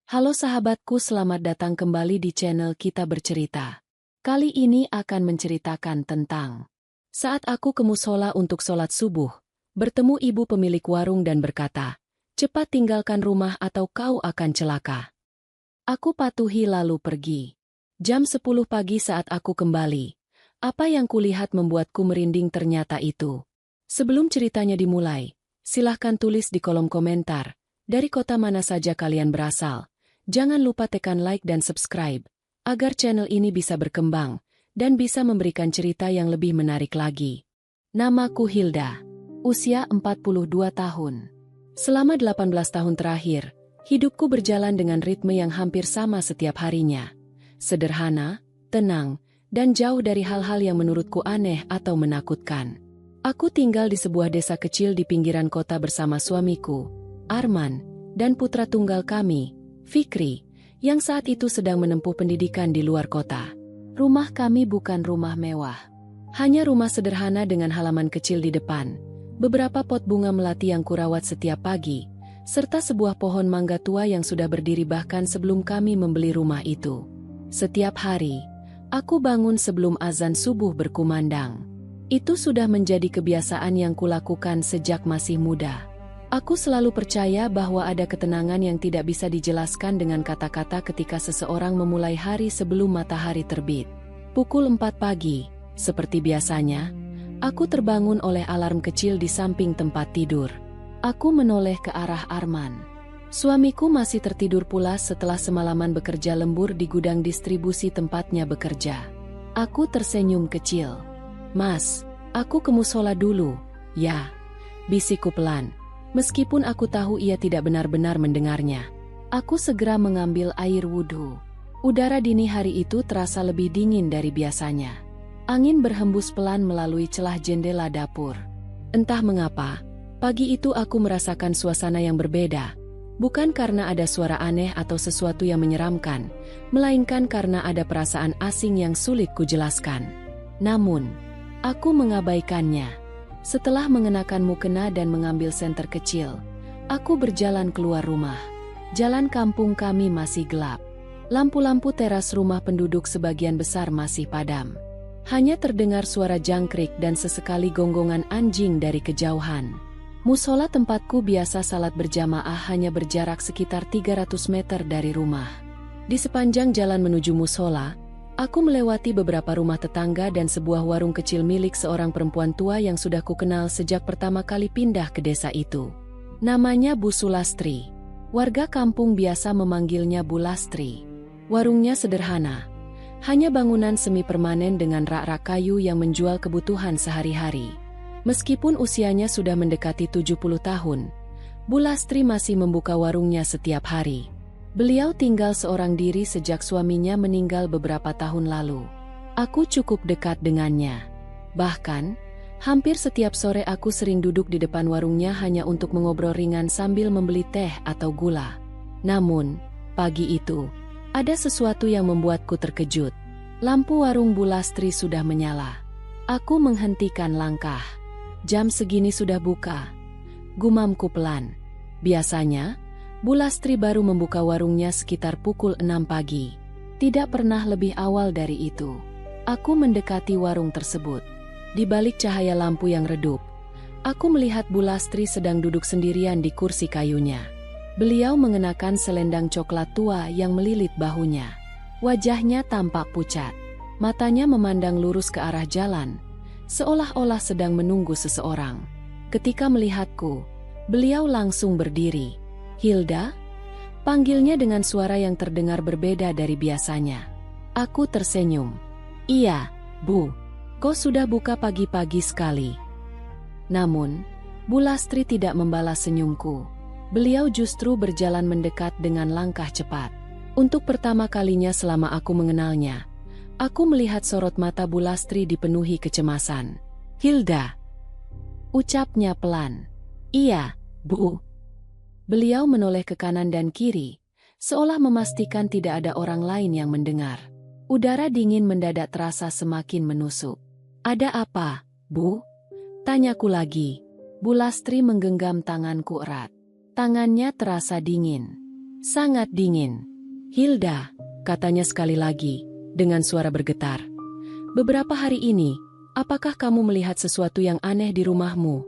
Halo sahabatku, selamat datang kembali di channel Kita Bercerita. Kali ini akan menceritakan tentang saat aku ke musola untuk sholat subuh, bertemu ibu pemilik warung dan berkata, "Cepat tinggalkan rumah atau kau akan celaka." Aku patuhi lalu pergi. Jam 10 pagi saat aku kembali. Apa yang kulihat membuatku merinding ternyata itu. Sebelum ceritanya dimulai, silahkan tulis di kolom komentar, dari kota mana saja kalian berasal. Jangan lupa tekan like dan subscribe, agar channel ini bisa berkembang, dan bisa memberikan cerita yang lebih menarik lagi. Namaku Hilda. Usia 42 tahun. Selama 18 tahun terakhir, hidupku berjalan dengan ritme yang hampir sama setiap harinya. Sederhana, tenang, dan jauh dari hal-hal yang menurutku aneh atau menakutkan. Aku tinggal di sebuah desa kecil di pinggiran kota bersama suamiku, Arman, dan putra tunggal kami, Fikri, yang saat itu sedang menempuh pendidikan di luar kota. Rumah kami bukan rumah mewah. Hanya rumah sederhana dengan halaman kecil di depan, beberapa pot bunga melati yang kurawat setiap pagi, serta sebuah pohon mangga tua yang sudah berdiri bahkan sebelum kami membeli rumah itu. Setiap hari, aku bangun sebelum azan subuh berkumandang. Itu sudah menjadi kebiasaan yang kulakukan sejak masih muda. Aku selalu percaya bahwa ada ketenangan yang tidak bisa dijelaskan dengan kata-kata ketika seseorang memulai hari sebelum matahari terbit. Pukul 4 pagi, seperti biasanya, aku terbangun oleh alarm kecil di samping tempat tidur. Aku menoleh ke arah Arman. Suamiku masih tertidur pulas setelah semalaman bekerja lembur di gudang distribusi tempatnya bekerja. Aku tersenyum kecil. "Mas, aku ke musola dulu, ya," bisikku pelan. Meskipun aku tahu ia tidak benar-benar mendengarnya. Aku segera mengambil air wudhu. Udara dini hari itu terasa lebih dingin dari biasanya. Angin berhembus pelan melalui celah jendela dapur. Entah mengapa, pagi itu aku merasakan suasana yang berbeda. Bukan karena ada suara aneh atau sesuatu yang menyeramkan, melainkan karena ada perasaan asing yang sulit kujelaskan. Namun, aku mengabaikannya. Setelah mengenakan mukena dan mengambil senter kecil, aku berjalan keluar rumah. Jalan kampung kami masih gelap. Lampu-lampu teras rumah penduduk sebagian besar masih padam. Hanya terdengar suara jangkrik dan sesekali gonggongan anjing dari kejauhan. Musola tempatku biasa salat berjamaah hanya berjarak sekitar 300 meter dari rumah. Di sepanjang jalan menuju musola, aku melewati beberapa rumah tetangga dan sebuah warung kecil milik seorang perempuan tua yang sudah kukenal sejak pertama kali pindah ke desa itu. Namanya Bu Sulastri. Warga kampung biasa memanggilnya Bu Lastri. Warungnya sederhana. Hanya bangunan semi permanen dengan rak-rak kayu yang menjual kebutuhan sehari-hari. Meskipun usianya sudah mendekati 70 tahun, Bu Lastri masih membuka warungnya setiap hari. Beliau tinggal seorang diri sejak suaminya meninggal beberapa tahun lalu. Aku cukup dekat dengannya. Bahkan, hampir setiap sore aku sering duduk di depan warungnya hanya untuk mengobrol ringan sambil membeli teh atau gula. Namun, pagi itu, ada sesuatu yang membuatku terkejut. Lampu warung Bu Lastri sudah menyala. Aku menghentikan langkah. Jam segini sudah buka. Gumamku pelan. Biasanya, Bu Lastri baru membuka warungnya sekitar pukul 6 pagi. Tidak pernah lebih awal dari itu. Aku mendekati warung tersebut. Di balik cahaya lampu yang redup, aku melihat Bu Lastri sedang duduk sendirian di kursi kayunya. Beliau mengenakan selendang coklat tua yang melilit bahunya. Wajahnya tampak pucat. Matanya memandang lurus ke arah jalan, seolah-olah sedang menunggu seseorang. Ketika melihatku, beliau langsung berdiri. "Hilda?" panggilnya dengan suara yang terdengar berbeda dari biasanya. Aku tersenyum. "Iya, Bu. Kau sudah buka pagi-pagi sekali." Namun, Bu Lastri tidak membalas senyumku. Beliau justru berjalan mendekat dengan langkah cepat. Untuk pertama kalinya selama aku mengenalnya, aku melihat sorot mata Bu Lastri dipenuhi kecemasan. "Hilda," ucapnya pelan. "Iya, Bu." Beliau menoleh ke kanan dan kiri, seolah memastikan tidak ada orang lain yang mendengar. Udara dingin mendadak terasa semakin menusuk. "Ada apa, Bu?" tanyaku lagi. Bu Lastri menggenggam tanganku erat. Tangannya terasa dingin. Sangat dingin. Hilda, katanya sekali lagi, dengan suara bergetar. Beberapa hari ini, apakah kamu melihat sesuatu yang aneh di rumahmu?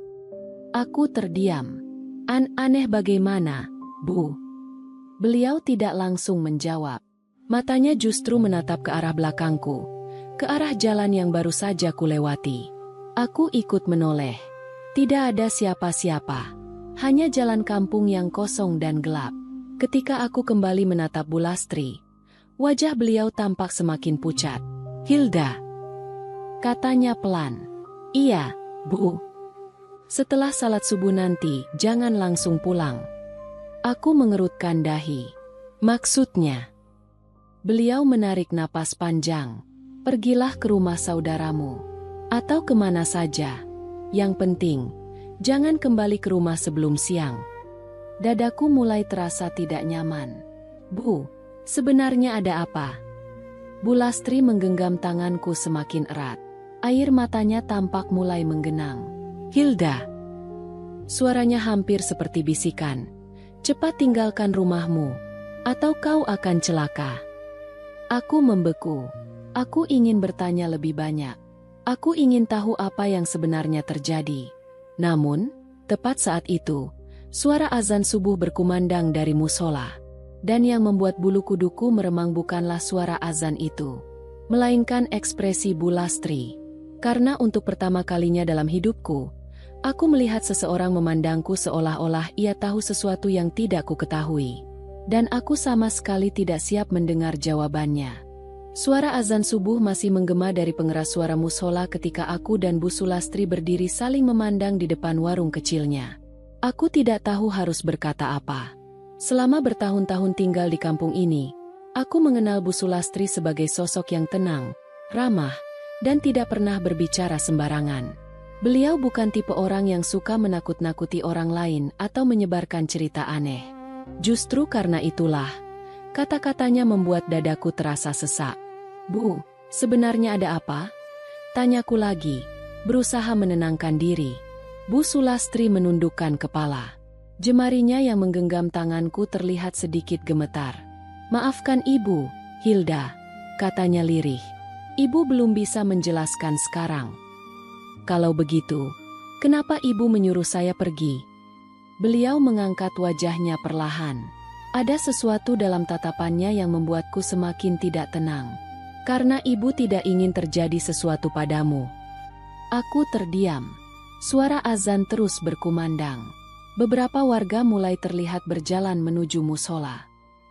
Aku terdiam. Aneh bagaimana, Bu? Beliau tidak langsung menjawab. Matanya justru menatap ke arah belakangku, ke arah jalan yang baru saja kulewati. Aku ikut menoleh. Tidak ada siapa-siapa. Hanya jalan kampung yang kosong dan gelap. Ketika aku kembali menatap Bu Lastri, wajah beliau tampak semakin pucat. Hilda, katanya pelan. Iya, Bu. Setelah salat subuh nanti, jangan langsung pulang. Aku mengerutkan dahi. Maksudnya? Beliau menarik napas panjang. Pergilah ke rumah saudaramu. Atau kemana saja. Yang penting, jangan kembali ke rumah sebelum siang. Dadaku mulai terasa tidak nyaman. Bu, sebenarnya ada apa? Bu Lastri menggenggam tanganku semakin erat. Air matanya tampak mulai menggenang. Hilda. Suaranya hampir seperti bisikan. Cepat tinggalkan rumahmu, atau kau akan celaka. Aku membeku. Aku ingin bertanya lebih banyak. Aku ingin tahu apa yang sebenarnya terjadi. Namun, tepat saat itu, suara azan subuh berkumandang dari musola. Dan yang membuat bulu kuduku meremang bukanlah suara azan itu, melainkan ekspresi Bu Lastri. Karena untuk pertama kalinya dalam hidupku, aku melihat seseorang memandangku seolah-olah ia tahu sesuatu yang tidak ku ketahui. Dan aku sama sekali tidak siap mendengar jawabannya. Suara azan subuh masih menggema dari pengeras suara musola ketika aku dan Bu Sulastri berdiri saling memandang di depan warung kecilnya. Aku tidak tahu harus berkata apa. Selama bertahun-tahun tinggal di kampung ini, aku mengenal Bu Sulastri sebagai sosok yang tenang, ramah, dan tidak pernah berbicara sembarangan. Beliau bukan tipe orang yang suka menakut-nakuti orang lain atau menyebarkan cerita aneh. Justru karena itulah, kata-katanya membuat dadaku terasa sesak. Bu, sebenarnya ada apa? Tanyaku lagi, berusaha menenangkan diri. Bu Sulastri menundukkan kepala. Jemarinya yang menggenggam tanganku terlihat sedikit gemetar. Maafkan Ibu, Hilda, katanya lirih. Ibu belum bisa menjelaskan sekarang. Kalau begitu, kenapa Ibu menyuruh saya pergi? Beliau mengangkat wajahnya perlahan. Ada sesuatu dalam tatapannya yang membuatku semakin tidak tenang. Karena Ibu tidak ingin terjadi sesuatu padamu. Aku terdiam. Suara azan terus berkumandang. Beberapa warga mulai terlihat berjalan menuju musola.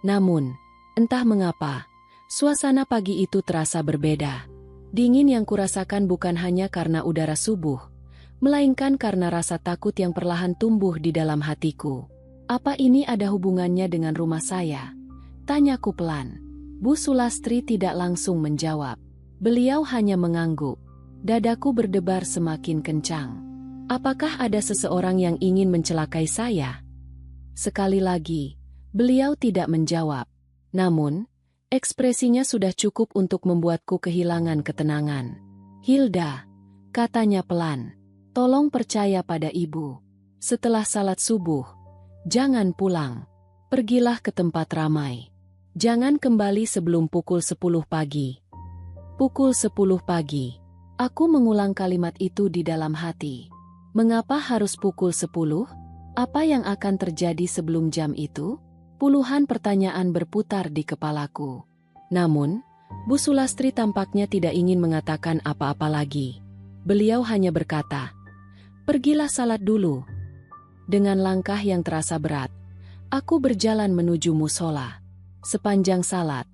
Namun, entah mengapa, suasana pagi itu terasa berbeda. Dingin yang kurasakan bukan hanya karena udara subuh, melainkan karena rasa takut yang perlahan tumbuh di dalam hatiku. Apa ini ada hubungannya dengan rumah saya? Tanyaku pelan. Bu Sulastri tidak langsung menjawab. Beliau hanya mengangguk. Dadaku berdebar semakin kencang. Apakah ada seseorang yang ingin mencelakai saya? Sekali lagi, beliau tidak menjawab. Namun, ekspresinya sudah cukup untuk membuatku kehilangan ketenangan. Hilda, katanya pelan. Tolong percaya pada Ibu. Setelah salat subuh, jangan pulang. Pergilah ke tempat ramai. Jangan kembali sebelum pukul 10 pagi. Pukul 10 pagi. Aku mengulang kalimat itu di dalam hati. Mengapa harus pukul 10? Apa yang akan terjadi sebelum jam itu? Puluhan pertanyaan berputar di kepalaku. Namun, Bu Sulastri tampaknya tidak ingin mengatakan apa-apa lagi. Beliau hanya berkata, "Pergilah salat dulu." Dengan langkah yang terasa berat, aku berjalan menuju musola. Sepanjang salat,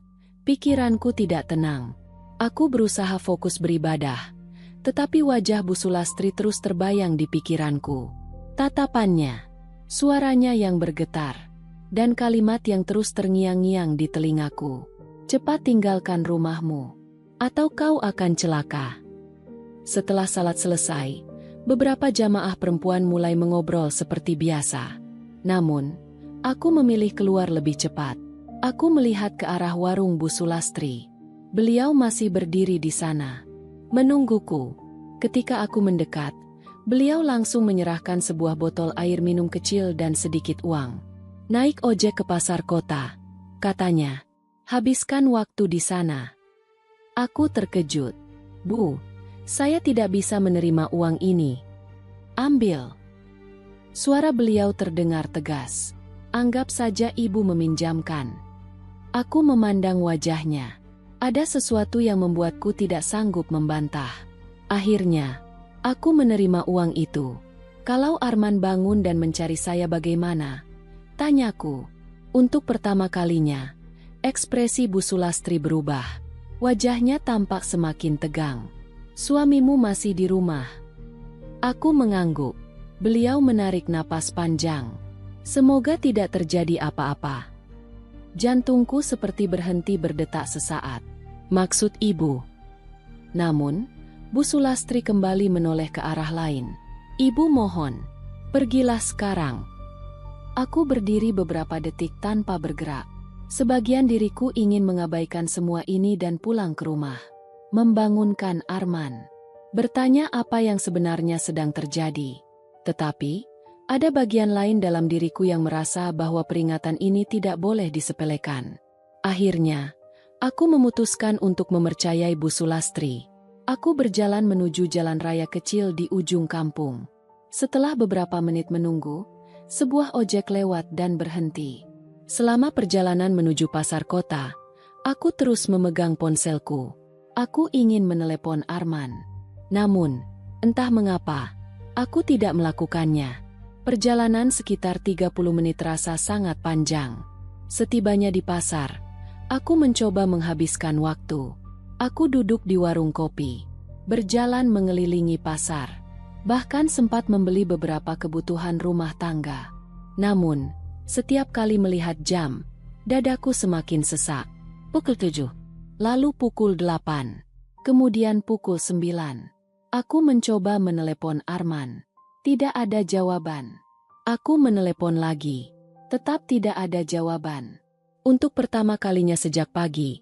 pikiranku tidak tenang. Aku berusaha fokus beribadah, tetapi wajah Bu Sulastri terus terbayang di pikiranku. Tatapannya, suaranya yang bergetar, dan kalimat yang terus terngiang-ngiang di telingaku. "Cepat tinggalkan rumahmu, atau kau akan celaka." Setelah salat selesai, beberapa jamaah perempuan mulai mengobrol seperti biasa. Namun, aku memilih keluar lebih cepat. Aku melihat ke arah warung Bu Sulastri. Beliau masih berdiri di sana, menungguku. Ketika aku mendekat, beliau langsung menyerahkan sebuah botol air minum kecil dan sedikit uang. Naik ojek ke pasar kota, katanya. Habiskan waktu di sana. Aku terkejut. Bu, saya tidak bisa menerima uang ini. Ambil. Suara beliau terdengar tegas. Anggap saja ibu meminjamkan. Aku memandang wajahnya. Ada sesuatu yang membuatku tidak sanggup membantah. Akhirnya, aku menerima uang itu. Kalau Arman bangun dan mencari saya bagaimana? Tanyaku. Untuk pertama kalinya, ekspresi Bu Sulastri berubah. Wajahnya tampak semakin tegang. Suamimu masih di rumah. Aku mengangguk. Beliau menarik napas panjang. Semoga tidak terjadi apa-apa. Jantungku seperti berhenti berdetak sesaat. Maksud ibu. Namun, Bu Sulastri kembali menoleh ke arah lain. Ibu mohon, pergilah sekarang. Aku berdiri beberapa detik tanpa bergerak. Sebagian diriku ingin mengabaikan semua ini dan pulang ke rumah. Membangunkan Arman. Bertanya apa yang sebenarnya sedang terjadi. Tetapi, ada bagian lain dalam diriku yang merasa bahwa peringatan ini tidak boleh disepelekan. Akhirnya, aku memutuskan untuk mempercayai Bu Sulastri. Aku berjalan menuju jalan raya kecil di ujung kampung. Setelah beberapa menit menunggu, sebuah ojek lewat dan berhenti. Selama perjalanan menuju pasar kota, aku terus memegang ponselku. Aku ingin menelepon Arman. Namun, entah mengapa, aku tidak melakukannya. Perjalanan sekitar 30 menit terasa sangat panjang. Setibanya di pasar, aku mencoba menghabiskan waktu. Aku duduk di warung kopi, berjalan mengelilingi pasar. Bahkan sempat membeli beberapa kebutuhan rumah tangga. Namun, setiap kali melihat jam, dadaku semakin sesak. Pukul 7, lalu pukul 8, kemudian pukul 9. Aku mencoba menelepon Arman. Tidak ada jawaban. Aku menelepon lagi. Tetap tidak ada jawaban. Untuk pertama kalinya sejak pagi,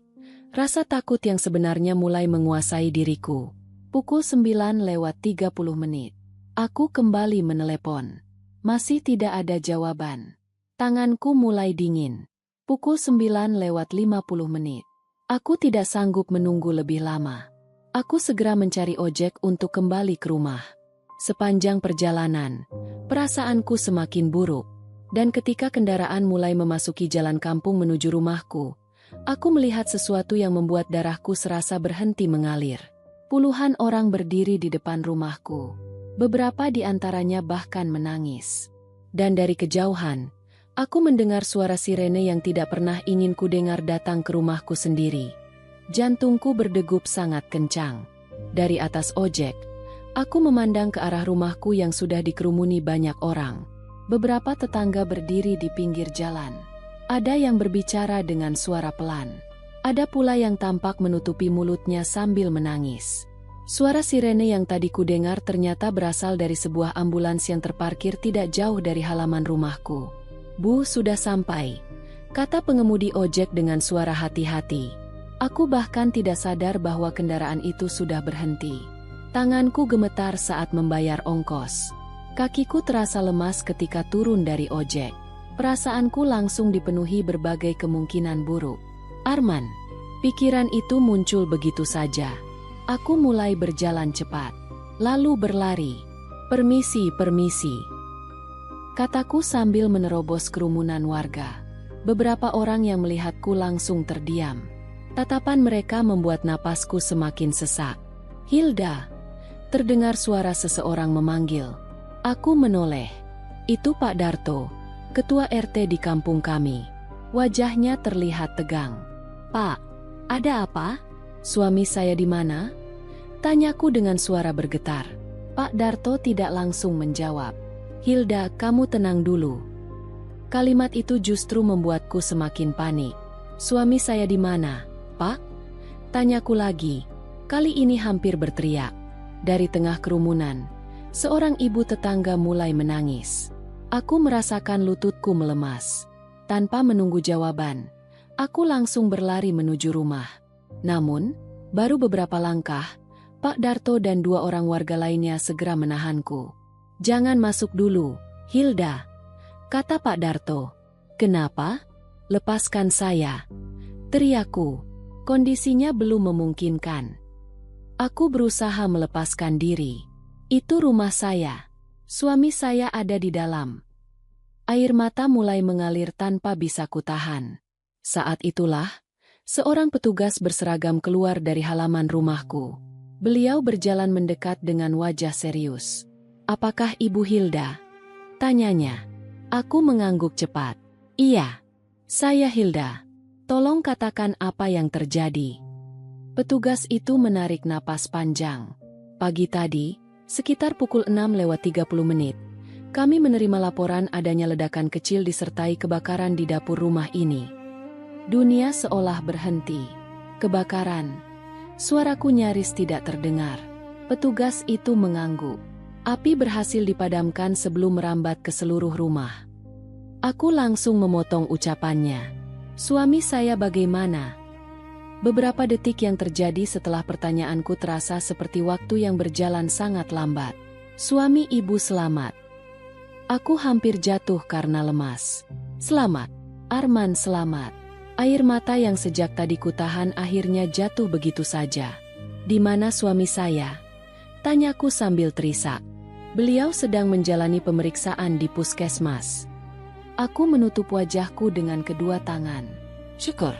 rasa takut yang sebenarnya mulai menguasai diriku. Pukul 9:30 menit. Aku kembali menelepon. Masih tidak ada jawaban. Tanganku mulai dingin. Pukul 9:50 menit. Aku tidak sanggup menunggu lebih lama. Aku segera mencari ojek untuk kembali ke rumah. Sepanjang perjalanan, perasaanku semakin buruk. Dan ketika kendaraan mulai memasuki jalan kampung menuju rumahku, aku melihat sesuatu yang membuat darahku serasa berhenti mengalir. Puluhan orang berdiri di depan rumahku. Beberapa di antaranya bahkan menangis. Dan dari kejauhan, aku mendengar suara sirene yang tidak pernah ingin kudengar datang ke rumahku sendiri. Jantungku berdegup sangat kencang. Dari atas ojek, aku memandang ke arah rumahku yang sudah dikerumuni banyak orang. Beberapa tetangga berdiri di pinggir jalan. Ada yang berbicara dengan suara pelan. Ada pula yang tampak menutupi mulutnya sambil menangis. Suara sirene yang tadi kudengar ternyata berasal dari sebuah ambulans yang terparkir tidak jauh dari halaman rumahku. Bu, sudah sampai, kata pengemudi ojek dengan suara hati-hati. Aku bahkan tidak sadar bahwa kendaraan itu sudah berhenti. Tanganku gemetar saat membayar ongkos. Kakiku terasa lemas ketika turun dari ojek. Perasaanku langsung dipenuhi berbagai kemungkinan buruk. Arman. Pikiran itu muncul begitu saja. Aku mulai berjalan cepat. Lalu berlari. Permisi, permisi, kataku sambil menerobos kerumunan warga. Beberapa orang yang melihatku langsung terdiam. Tatapan mereka membuat napasku semakin sesak. Hilda. Terdengar suara seseorang memanggil. Aku menoleh. Itu Pak Darto, ketua RT di kampung kami. Wajahnya terlihat tegang. Pak, ada apa? Suami saya di mana? Tanyaku dengan suara bergetar. Pak Darto tidak langsung menjawab. Hilda, kamu tenang dulu. Kalimat itu justru membuatku semakin panik. Suami saya di mana, Pak? Tanyaku lagi. Kali ini hampir berteriak. Dari tengah kerumunan, seorang ibu tetangga mulai menangis. Aku merasakan lututku melemas. Tanpa menunggu jawaban, aku langsung berlari menuju rumah. Namun, baru beberapa langkah, Pak Darto dan dua orang warga lainnya segera menahanku. Jangan masuk dulu, Hilda, kata Pak Darto. Kenapa? Lepaskan saya, teriakku. Kondisinya belum memungkinkan. Aku berusaha melepaskan diri. Itu rumah saya. Suami saya ada di dalam. Air mata mulai mengalir tanpa bisa kutahan. Saat itulah, seorang petugas berseragam keluar dari halaman rumahku. Beliau berjalan mendekat dengan wajah serius. "Apakah Ibu Hilda?" tanyanya. Aku mengangguk cepat. "Iya, saya Hilda. Tolong katakan apa yang terjadi." Petugas itu menarik napas panjang. "Pagi tadi, sekitar pukul 6:30, kami menerima laporan adanya ledakan kecil disertai kebakaran di dapur rumah ini." Dunia seolah berhenti. "Kebakaran." Suaraku nyaris tidak terdengar. Petugas itu mengangguk. Api berhasil dipadamkan sebelum merambat ke seluruh rumah. Aku langsung memotong ucapannya. "Suami saya bagaimana?" Beberapa detik yang terjadi setelah pertanyaanku terasa seperti waktu yang berjalan sangat lambat. "Suami Ibu selamat." Aku hampir jatuh karena lemas. "Selamat, Arman selamat." Air mata yang sejak tadi kutahan akhirnya jatuh begitu saja. "Di mana suami saya?" tanyaku sambil terisak. "Beliau sedang menjalani pemeriksaan di puskesmas." Aku menutup wajahku dengan kedua tangan. "Syukur."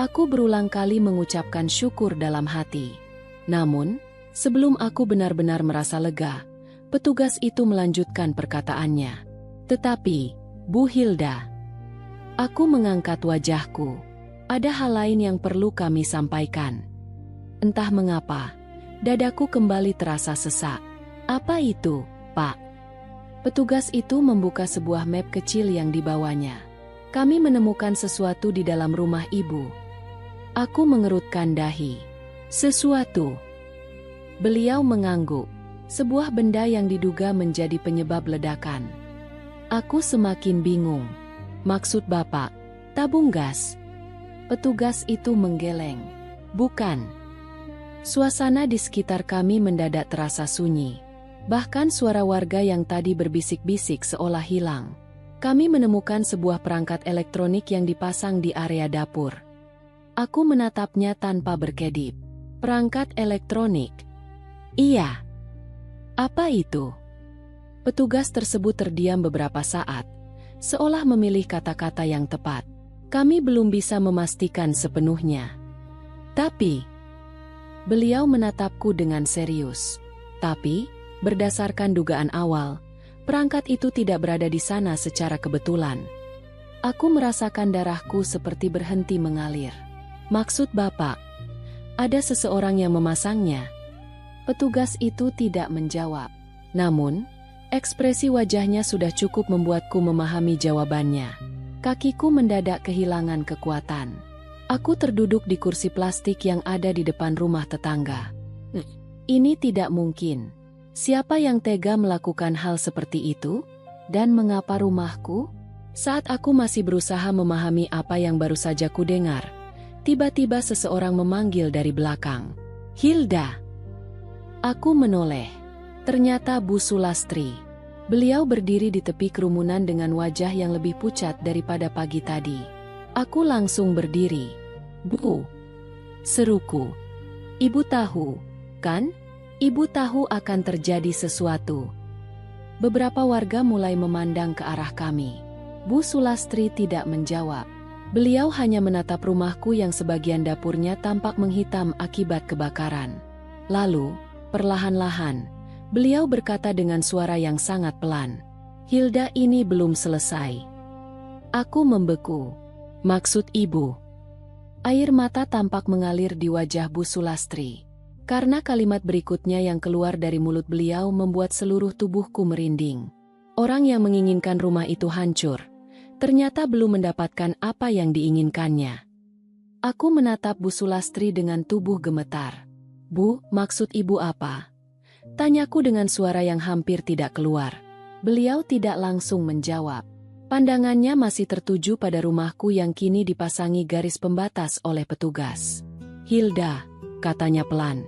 Aku berulang kali mengucapkan syukur dalam hati. Namun, sebelum aku benar-benar merasa lega, petugas itu melanjutkan perkataannya. "Tetapi, Bu Hilda." Aku mengangkat wajahku. "Ada hal lain yang perlu kami sampaikan." Entah mengapa, dadaku kembali terasa sesak. "Apa itu, Pak?" Petugas itu membuka sebuah map kecil yang dibawanya. "Kami menemukan sesuatu di dalam rumah Ibu." Aku mengerutkan dahi. "Sesuatu?" Beliau mengangguk. "Sebuah benda yang diduga menjadi penyebab ledakan." Aku semakin bingung. "Maksud Bapak, tabung gas?" Petugas itu menggeleng. "Bukan." Suasana di sekitar kami mendadak terasa sunyi. Bahkan suara warga yang tadi berbisik-bisik seolah hilang. Kami menemukan sebuah perangkat elektronik yang dipasang di area dapur. Aku menatapnya tanpa berkedip. "Perangkat elektronik?" "Iya." "Apa itu?" Petugas tersebut terdiam beberapa saat, seolah memilih kata-kata yang tepat. "Kami belum bisa memastikan sepenuhnya." "Tapi..." Beliau menatapku dengan serius. "Tapi, berdasarkan dugaan awal, perangkat itu tidak berada di sana secara kebetulan." Aku merasakan darahku seperti berhenti mengalir. "Maksud Bapak, ada seseorang yang memasangnya?" Petugas itu tidak menjawab. Namun, ekspresi wajahnya sudah cukup membuatku memahami jawabannya. Kakiku mendadak kehilangan kekuatan. Aku terduduk di kursi plastik yang ada di depan rumah tetangga. Ini tidak mungkin. Siapa yang tega melakukan hal seperti itu? Dan mengapa rumahku? Saat aku masih berusaha memahami apa yang baru saja kudengar, tiba-tiba seseorang memanggil dari belakang. "Hilda!" Aku menoleh. Ternyata Bu Sulastri. Beliau berdiri di tepi kerumunan dengan wajah yang lebih pucat daripada pagi tadi. Aku langsung berdiri. "Bu," seruku. "Ibu tahu, kan? Ibu tahu akan terjadi sesuatu." Beberapa warga mulai memandang ke arah kami. Bu Sulastri tidak menjawab. Beliau hanya menatap rumahku yang sebagian dapurnya tampak menghitam akibat kebakaran. Lalu, perlahan-lahan, beliau berkata dengan suara yang sangat pelan, "Hilda, ini belum selesai." Aku membeku. "Maksud Ibu?" Air mata tampak mengalir di wajah Bu Sulastri. Karena kalimat berikutnya yang keluar dari mulut beliau membuat seluruh tubuhku merinding. Orang yang menginginkan rumah itu hancur, ternyata belum mendapatkan apa yang diinginkannya. Aku menatap Bu Sulastri dengan tubuh gemetar. "Bu, maksud Ibu apa?" tanyaku dengan suara yang hampir tidak keluar. Beliau tidak langsung menjawab. Pandangannya masih tertuju pada rumahku yang kini dipasangi garis pembatas oleh petugas. "Hilda," katanya pelan,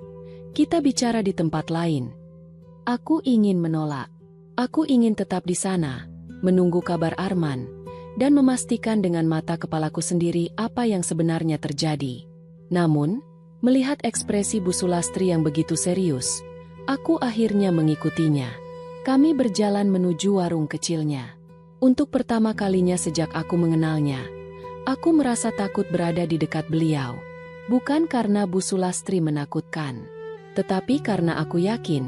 "kita bicara di tempat lain." Aku ingin menolak. Aku ingin tetap di sana, menunggu kabar Arman, dan memastikan dengan mata kepalaku sendiri apa yang sebenarnya terjadi. Namun, melihat ekspresi Bu Sulastri yang begitu serius, aku akhirnya mengikutinya. Kami berjalan menuju warung kecilnya. Untuk pertama kalinya sejak aku mengenalnya, aku merasa takut berada di dekat beliau. Bukan karena Bu Sulastri menakutkan, tetapi karena aku yakin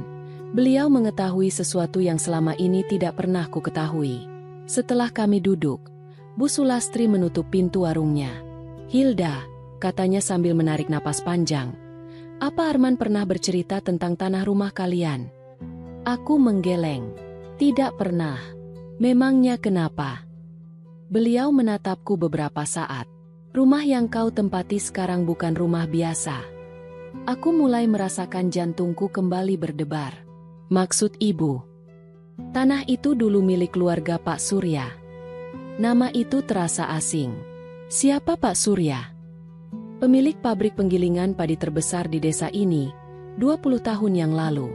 beliau mengetahui sesuatu yang selama ini tidak pernah ku ketahui. Setelah kami duduk, Bu Sulastri menutup pintu warungnya. "Hilda," katanya sambil menarik napas panjang, "apa Arman pernah bercerita tentang tanah rumah kalian?" Aku menggeleng. "Tidak pernah." "Memangnya kenapa?" Beliau menatapku beberapa saat. "Rumah yang kau tempati sekarang bukan rumah biasa." Aku mulai merasakan jantungku kembali berdebar. "Maksud ibu?" "Tanah itu dulu milik keluarga Pak Surya." Nama itu terasa asing. Siapa Pak Surya? Pemilik pabrik penggilingan padi terbesar di desa ini, 20 tahun yang lalu.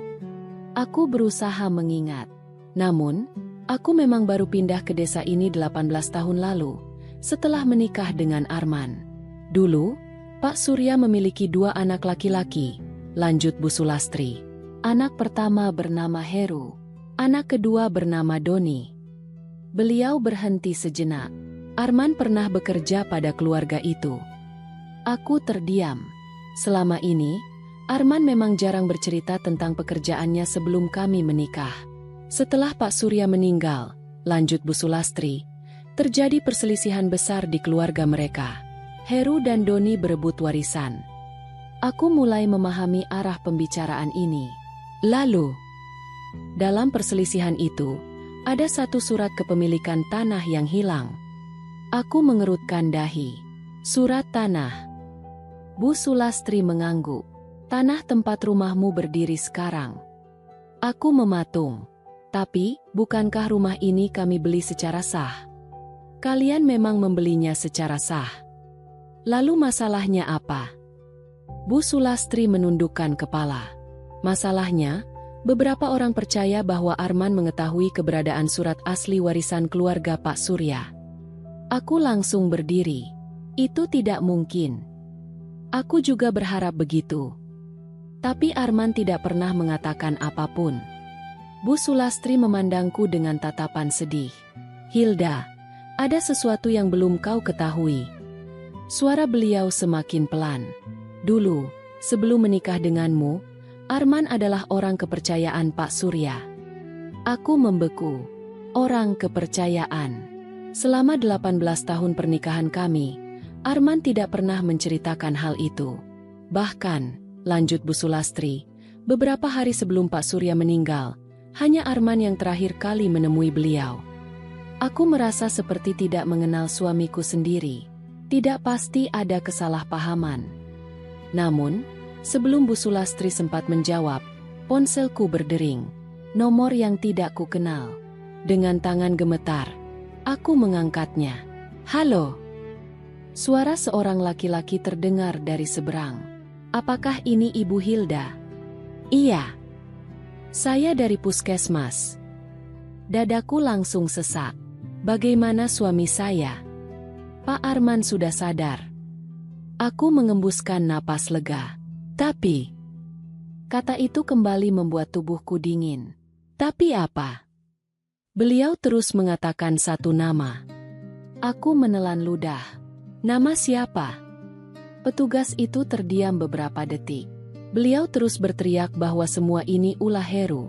Aku berusaha mengingat. Namun, aku memang baru pindah ke desa ini 18 tahun lalu, setelah menikah dengan Arman. Dulu, Pak Surya memiliki 2 anak laki-laki, lanjut Bu Sulastri. Anak pertama bernama Heru, anak kedua bernama Doni. Beliau berhenti sejenak. "Arman pernah bekerja pada keluarga itu." Aku terdiam. Selama ini, Arman memang jarang bercerita tentang pekerjaannya sebelum kami menikah. Setelah Pak Surya meninggal, lanjut Bu Sulastri, terjadi perselisihan besar di keluarga mereka. Heru dan Doni berebut warisan. Aku mulai memahami arah pembicaraan ini. Lalu, dalam perselisihan itu, ada satu surat kepemilikan tanah yang hilang. Aku mengerutkan dahi. "Surat tanah?" Bu Sulastri mengangguk. "Tanah tempat rumahmu berdiri sekarang." Aku mematung. "Tapi, bukankah rumah ini kami beli secara sah?" "Kalian memang membelinya secara sah." "Lalu masalahnya apa?" Bu Sulastri menundukkan kepala. "Masalahnya, beberapa orang percaya bahwa Arman mengetahui keberadaan surat asli warisan keluarga Pak Surya." Aku langsung berdiri. "Itu tidak mungkin." Aku juga berharap begitu. Tapi Arman tidak pernah mengatakan apapun. Bu Sulastri memandangku dengan tatapan sedih. "Hilda, ada sesuatu yang belum kau ketahui." Suara beliau semakin pelan. "Dulu, sebelum menikah denganmu, Arman adalah orang kepercayaan Pak Surya." Aku membeku. Orang kepercayaan. Selama 18 tahun pernikahan kami, Arman tidak pernah menceritakan hal itu. Bahkan, lanjut Bu Sulastri, beberapa hari sebelum Pak Surya meninggal, hanya Arman yang terakhir kali menemui beliau. Aku merasa seperti tidak mengenal suamiku sendiri. Tidak pasti ada kesalahpahaman. Namun, sebelum Bu Sulastri sempat menjawab, ponselku berdering. Nomor yang tidak ku kenal. Dengan tangan gemetar, aku mengangkatnya. "Halo." Suara seorang laki-laki terdengar dari seberang. "Apakah ini Ibu Hilda?" "Iya." "Saya dari puskesmas." Dadaku langsung sesak. "Bagaimana suami saya?" "Pak Arman sudah sadar." Aku mengembuskan napas lega. "Tapi..." Kata itu kembali membuat tubuhku dingin. "Tapi apa?" Beliau terus mengatakan satu nama. Aku menelan ludah. "Nama siapa?" Petugas itu terdiam beberapa detik. Beliau terus berteriak bahwa semua ini ulah Heru.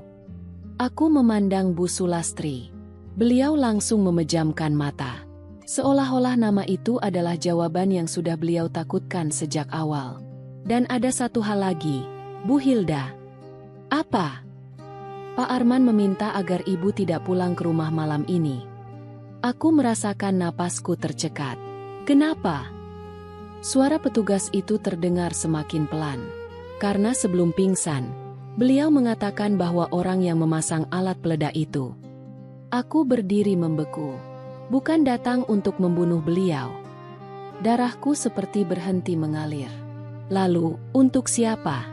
Aku memandang Bu Sulastri. Beliau langsung memejamkan mata. Seolah-olah nama itu adalah jawaban yang sudah beliau takutkan sejak awal. "Dan ada satu hal lagi, Bu Hilda." "Apa?" "Pak Arman meminta agar ibu tidak pulang ke rumah malam ini." Aku merasakan napasku tercekat. "Kenapa?" Suara petugas itu terdengar semakin pelan. Karena sebelum pingsan, beliau mengatakan bahwa orang yang memasang alat peledak itu. Aku berdiri membeku. Bukan datang untuk membunuh beliau. Darahku seperti berhenti mengalir. Lalu, untuk siapa?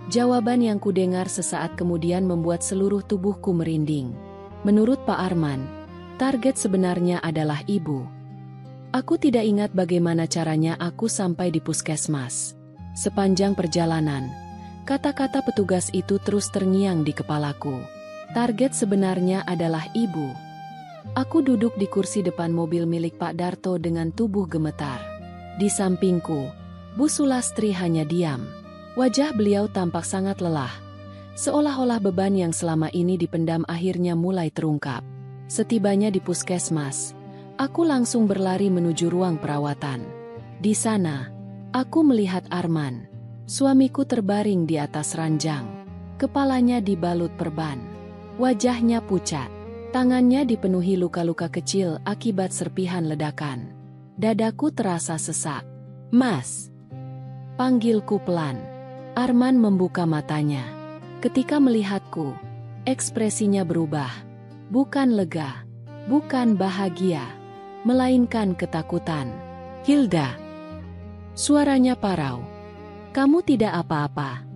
Jawaban yang kudengar sesaat kemudian membuat seluruh tubuhku merinding. Menurut Pak Arman, Target sebenarnya adalah ibu. Aku tidak ingat bagaimana caranya aku sampai di puskesmas. Sepanjang perjalanan, kata-kata petugas itu terus terngiang di kepalaku. Target sebenarnya adalah ibu. Aku duduk di kursi depan mobil milik Pak Darto dengan tubuh gemetar. Di sampingku, Bu Sulastri hanya diam. Wajah beliau tampak sangat lelah. Seolah-olah beban yang selama ini dipendam akhirnya mulai terungkap. Setibanya di puskesmas, aku langsung berlari menuju ruang perawatan. Di sana, aku melihat Arman. Suamiku terbaring di atas ranjang. Kepalanya dibalut perban. Wajahnya pucat. Tangannya dipenuhi luka-luka kecil akibat serpihan ledakan. Dadaku terasa sesak. "Mas!" Panggilku pelan. Arman membuka matanya. Ketika melihatku, ekspresinya berubah. Bukan lega, bukan bahagia, melainkan ketakutan. "Hilda!" Suaranya parau. "Kamu tidak apa-apa?"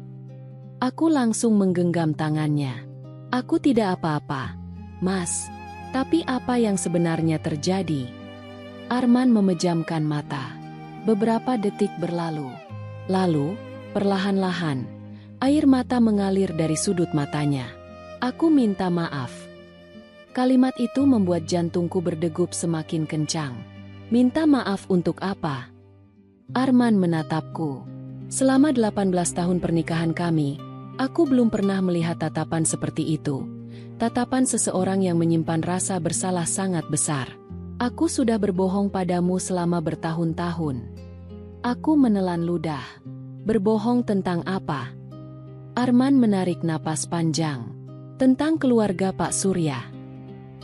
Aku langsung menggenggam tangannya. "Aku tidak apa-apa, Mas. Tapi apa yang sebenarnya terjadi?" Arman memejamkan mata. Beberapa detik berlalu. Lalu, perlahan-lahan, air mata mengalir dari sudut matanya. "Aku minta maaf." Kalimat itu membuat jantungku berdegup semakin kencang. "Minta maaf untuk apa?" Arman menatapku. "Selama 18 tahun pernikahan kami, aku belum pernah melihat tatapan seperti itu. Tatapan seseorang yang menyimpan rasa bersalah sangat besar. Aku sudah berbohong padamu selama bertahun-tahun." Aku menelan ludah. "Berbohong tentang apa?" Arman menarik napas panjang. "Tentang keluarga Pak Surya."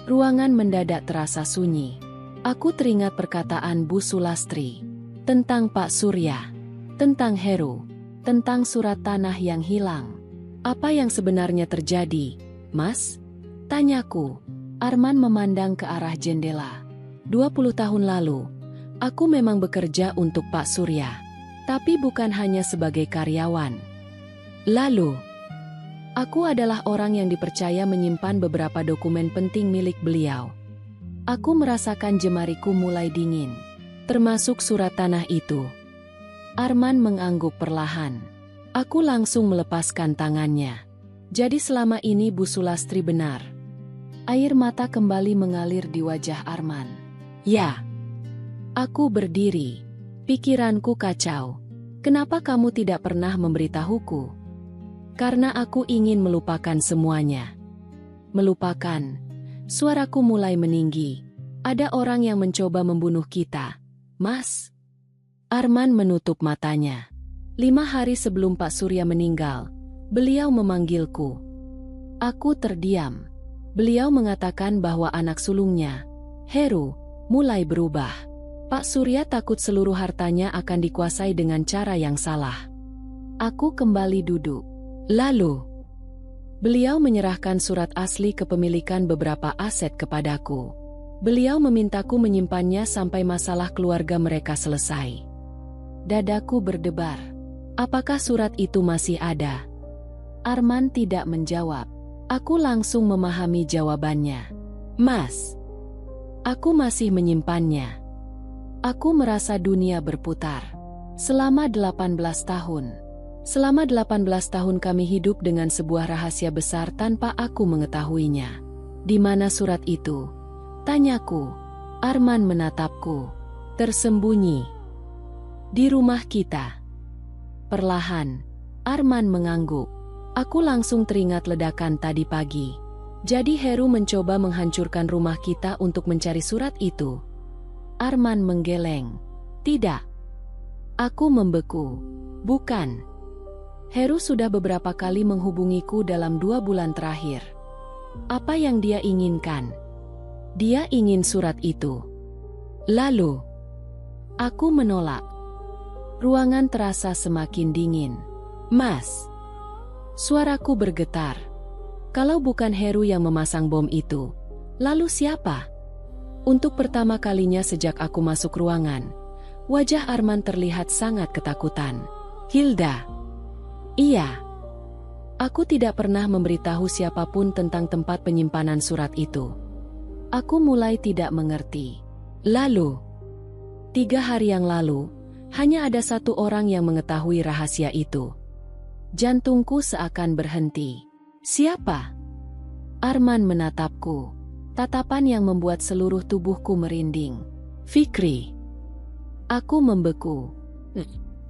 Ruangan mendadak terasa sunyi. Aku teringat perkataan Bu Sulastri. Tentang Pak Surya. Tentang Heru. Tentang surat tanah yang hilang. "Apa yang sebenarnya terjadi, Mas?" tanyaku. Arman memandang ke arah jendela. 20 tahun lalu, aku memang bekerja untuk Pak Surya. Tapi bukan hanya sebagai karyawan. Lalu, aku adalah orang yang dipercaya menyimpan beberapa dokumen penting milik beliau. Aku merasakan jemariku mulai dingin. Termasuk surat tanah itu. Arman mengangguk perlahan. Aku langsung melepaskan tangannya. Jadi selama ini Bu Sulastri benar. Air mata kembali mengalir di wajah Arman. "Ya." Aku berdiri. Pikiranku kacau. "Kenapa kamu tidak pernah memberitahuku?" "Karena aku ingin melupakan semuanya." "Melupakan?" Suaraku mulai meninggi. "Ada orang yang mencoba membunuh kita, Mas." Arman menutup matanya. 5 hari sebelum Pak Surya meninggal, beliau memanggilku. Aku terdiam. Beliau mengatakan bahwa anak sulungnya, Heru, mulai berubah. Pak Surya takut seluruh hartanya akan dikuasai dengan cara yang salah. Aku kembali duduk. Lalu, beliau menyerahkan surat asli kepemilikan beberapa aset kepadaku. Beliau memintaku menyimpannya sampai masalah keluarga mereka selesai. Dadaku berdebar. Apakah surat itu masih ada? Arman tidak menjawab. Aku langsung memahami jawabannya. "Mas, aku masih menyimpannya." Aku merasa dunia berputar. Selama 18 tahun. Selama 18 tahun kami hidup dengan sebuah rahasia besar tanpa aku mengetahuinya. "Di mana surat itu?" tanyaku. Arman menatapku. "Tersembunyi di rumah kita." Perlahan, Arman mengangguk. Aku langsung teringat ledakan tadi pagi. Jadi Heru mencoba menghancurkan rumah kita untuk mencari surat itu. Arman menggeleng. "Tidak." Aku membeku. "Bukan. Heru sudah beberapa kali menghubungiku dalam 2 bulan terakhir." "Apa yang dia inginkan?" "Dia ingin surat itu." Lalu, aku menolak. Ruangan terasa semakin dingin. "Mas." Suaraku bergetar. "Kalau bukan Heru yang memasang bom itu, lalu siapa?" Untuk pertama kalinya sejak aku masuk ruangan, wajah Arman terlihat sangat ketakutan. "Hilda." "Iya." Aku tidak pernah memberitahu siapapun tentang tempat penyimpanan surat itu. Aku mulai tidak mengerti. Lalu, 3 hari yang lalu, hanya ada satu orang yang mengetahui rahasia itu. Jantungku seakan berhenti. Siapa? Arman menatapku. Tatapan yang membuat seluruh tubuhku merinding. Fikri. Aku membeku.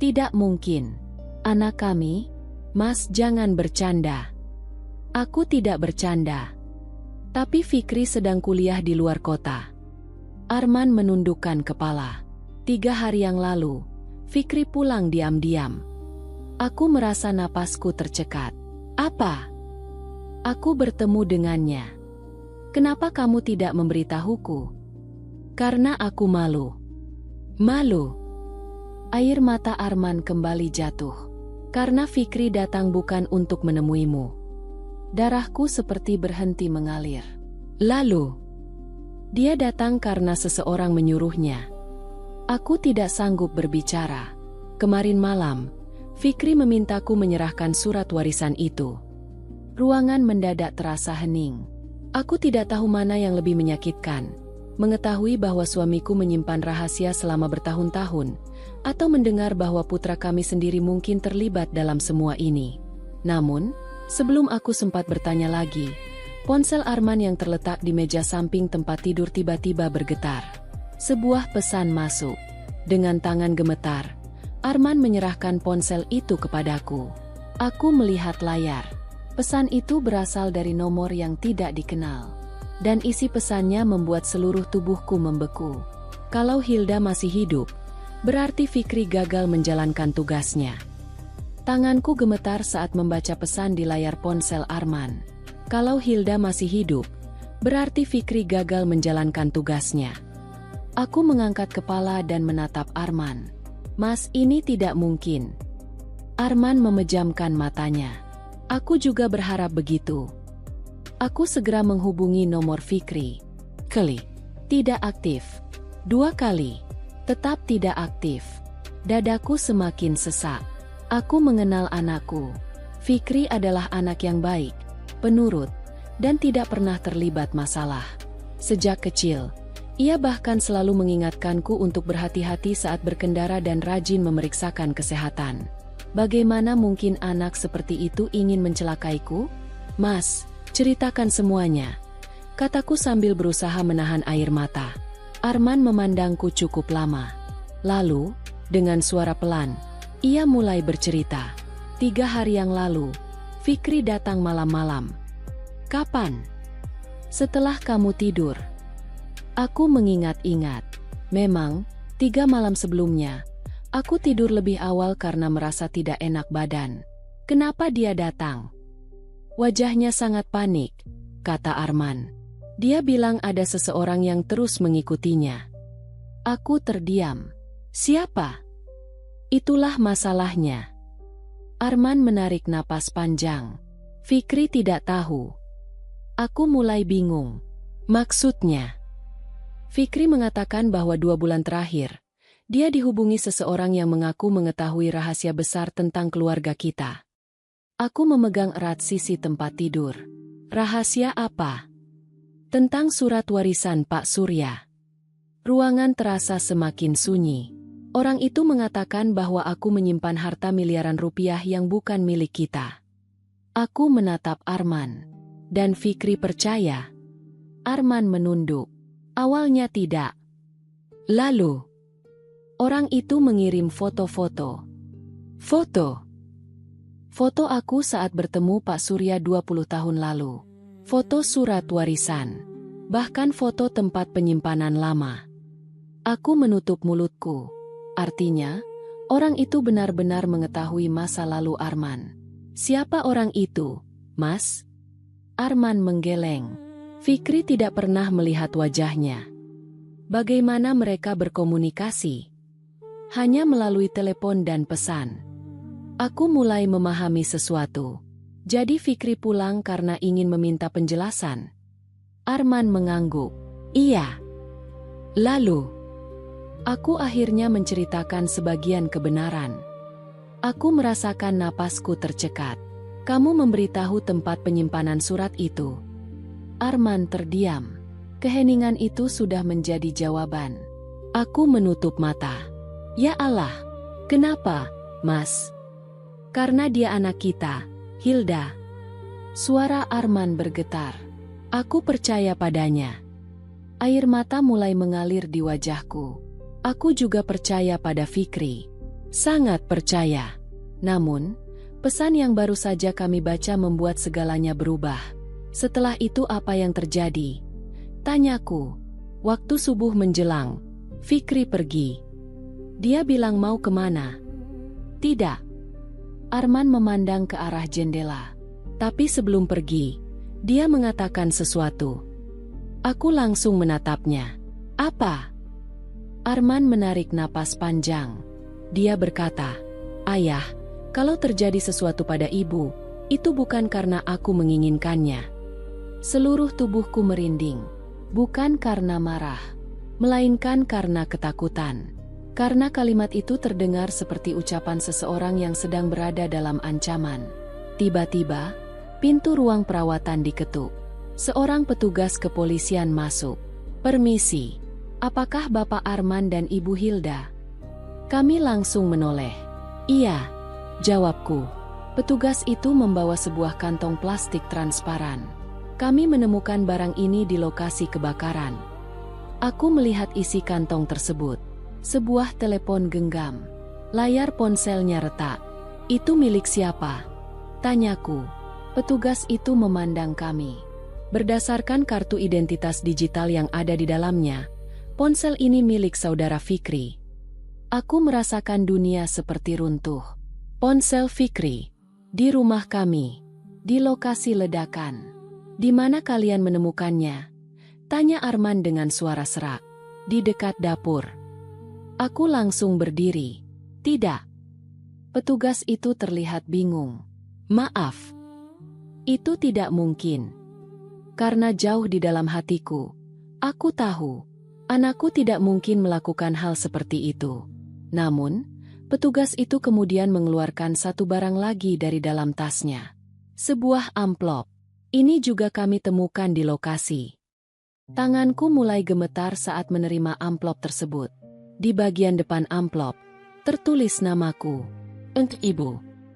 Tidak mungkin. Anak kami? Mas, jangan bercanda. Aku tidak bercanda. Tapi Fikri sedang kuliah di luar kota. Arman menundukkan kepala. 3 hari yang lalu, Fikri pulang diam-diam. Aku merasa napasku tercekat. Apa? Aku bertemu dengannya. Kenapa kamu tidak memberitahuku? Karena aku malu. Malu. Air mata Arman kembali jatuh. Karena Fikri datang bukan untuk menemuimu. Darahku seperti berhenti mengalir. Lalu, dia datang karena seseorang menyuruhnya. Aku tidak sanggup berbicara. Kemarin malam, Fikri memintaku menyerahkan surat warisan itu. Ruangan mendadak terasa hening. Aku tidak tahu mana yang lebih menyakitkan. Mengetahui bahwa suamiku menyimpan rahasia selama bertahun-tahun, atau mendengar bahwa putra kami sendiri mungkin terlibat dalam semua ini. Namun, sebelum aku sempat bertanya lagi, ponsel Arman yang terletak di meja samping tempat tidur tiba-tiba bergetar. Sebuah pesan masuk. Dengan tangan gemetar, Arman menyerahkan ponsel itu kepadaku. Aku melihat layar. Pesan itu berasal dari nomor yang tidak dikenal. Dan isi pesannya membuat seluruh tubuhku membeku. Kalau Hilda masih hidup, berarti Fikri gagal menjalankan tugasnya. Tanganku gemetar saat membaca pesan di layar ponsel Arman. Kalau Hilda masih hidup, berarti Fikri gagal menjalankan tugasnya. Aku mengangkat kepala dan menatap Arman. Mas, ini tidak mungkin. Arman memejamkan matanya. Aku juga berharap begitu. Aku segera menghubungi nomor Fikri. Klik. Tidak aktif. 2 kali. Tetap tidak aktif. Dadaku semakin sesak. Aku mengenal anakku. Fikri adalah anak yang baik, penurut, dan tidak pernah terlibat masalah. Sejak kecil, ia bahkan selalu mengingatkanku untuk berhati-hati saat berkendara dan rajin memeriksakan kesehatan. Bagaimana mungkin anak seperti itu ingin mencelakaiku? Mas, ceritakan semuanya, kataku sambil berusaha menahan air mata. Arman memandangku cukup lama. Lalu, dengan suara pelan, ia mulai bercerita. 3 hari yang lalu, Fikri datang malam-malam. Kapan? Setelah kamu tidur. Aku mengingat-ingat. Memang, 3 malam sebelumnya, aku tidur lebih awal karena merasa tidak enak badan. Kenapa dia datang? Wajahnya sangat panik, kata Arman. Dia bilang ada seseorang yang terus mengikutinya. Aku terdiam. Siapa? Itulah masalahnya. Arman menarik napas panjang. Fikri tidak tahu. Aku mulai bingung. Maksudnya? Fikri mengatakan bahwa 2 bulan terakhir, dia dihubungi seseorang yang mengaku mengetahui rahasia besar tentang keluarga kita. Aku memegang erat sisi tempat tidur. Rahasia apa? Tentang surat warisan Pak Surya. Ruangan terasa semakin sunyi. Orang itu mengatakan bahwa aku menyimpan harta miliaran rupiah yang bukan milik kita. Aku menatap Arman. Dan Fikri percaya? Arman menunduk. Awalnya tidak. Lalu, orang itu mengirim foto-foto. Foto? Foto aku saat bertemu Pak Surya 20 tahun lalu. Foto surat warisan. Bahkan foto tempat penyimpanan lama. Aku menutup mulutku. Artinya, orang itu benar-benar mengetahui masa lalu Arman. Siapa orang itu, Mas? Arman menggeleng. Fikri tidak pernah melihat wajahnya. Bagaimana mereka berkomunikasi? Hanya melalui telepon dan pesan. Aku mulai memahami sesuatu. Jadi Fikri pulang karena ingin meminta penjelasan. Arman mengangguk. Iya. Lalu, aku akhirnya menceritakan sebagian kebenaran. Aku merasakan napasku tercekat. Kamu memberitahu tempat penyimpanan surat itu. Arman terdiam. Keheningan itu sudah menjadi jawaban. Aku menutup mata. Ya Allah, kenapa, Mas? Karena dia anak kita, Hilda. Suara Arman bergetar. Aku percaya padanya. Air mata mulai mengalir di wajahku. Aku juga percaya pada Fikri. Sangat percaya. Namun, pesan yang baru saja kami baca membuat segalanya berubah. Setelah itu apa yang terjadi? Tanyaku. Waktu subuh menjelang, Fikri pergi. Dia bilang mau kemana? Tidak. Arman memandang ke arah jendela. Tapi sebelum pergi, dia mengatakan sesuatu. Aku langsung menatapnya. Apa? Arman menarik napas panjang. Dia berkata, "Ayah, kalau terjadi sesuatu pada ibu, itu bukan karena aku menginginkannya." Seluruh tubuhku merinding. Bukan karena marah, melainkan karena ketakutan. Karena kalimat itu terdengar seperti ucapan seseorang yang sedang berada dalam ancaman. Tiba-tiba, pintu ruang perawatan diketuk. Seorang petugas kepolisian masuk. "Permisi. Apakah Bapak Arman dan Ibu Hilda?" Kami langsung menoleh. "Iya," jawabku. Petugas itu membawa sebuah kantong plastik transparan. Kami menemukan barang ini di lokasi kebakaran. Aku melihat isi kantong tersebut. Sebuah telepon genggam. Layar ponselnya retak. "Itu milik siapa?" tanyaku. Petugas itu memandang kami. Berdasarkan kartu identitas digital yang ada di dalamnya, ponsel ini milik saudara Fikri. Aku merasakan dunia seperti runtuh. Ponsel Fikri. Di rumah kami. Di lokasi ledakan. "Di mana kalian menemukannya?" tanya Arman dengan suara serak. "Di dekat dapur." Aku langsung berdiri. "Tidak." Petugas itu terlihat bingung. "Maaf. Itu tidak mungkin." Karena jauh di dalam hatiku, aku tahu, anakku tidak mungkin melakukan hal seperti itu. Namun, petugas itu kemudian mengeluarkan satu barang lagi dari dalam tasnya. Sebuah amplop. Ini juga kami temukan di lokasi. Tanganku mulai gemetar saat menerima amplop tersebut. Di bagian depan amplop, tertulis namaku. Ibu.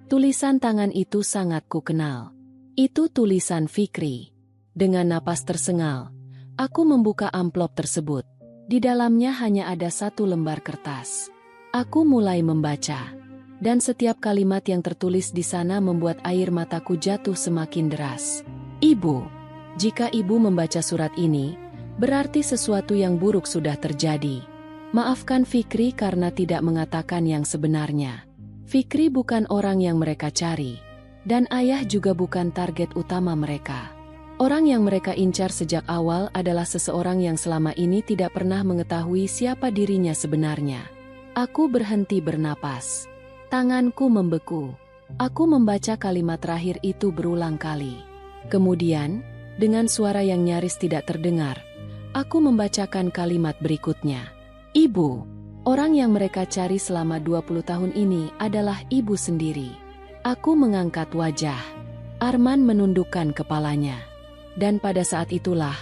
Tulisan tangan itu sangat kukenal. Itu tulisan Fikri. Dengan napas tersengal, aku membuka amplop tersebut. Di dalamnya hanya ada satu lembar kertas. Aku mulai membaca. Dan setiap kalimat yang tertulis di sana membuat air mataku jatuh semakin deras. "Ibu, jika ibu membaca surat ini, berarti sesuatu yang buruk sudah terjadi. Maafkan Fikri karena tidak mengatakan yang sebenarnya. Fikri bukan orang yang mereka cari. Dan ayah juga bukan target utama mereka. Orang yang mereka incar sejak awal adalah seseorang yang selama ini tidak pernah mengetahui siapa dirinya sebenarnya." Aku berhenti bernapas. Tanganku membeku. Aku membaca kalimat terakhir itu berulang kali. Kemudian, dengan suara yang nyaris tidak terdengar, aku membacakan kalimat berikutnya. "Ibu, orang yang mereka cari selama 20 tahun ini adalah ibu sendiri." Aku mengangkat wajah. Arman menundukkan kepalanya. Dan pada saat itulah,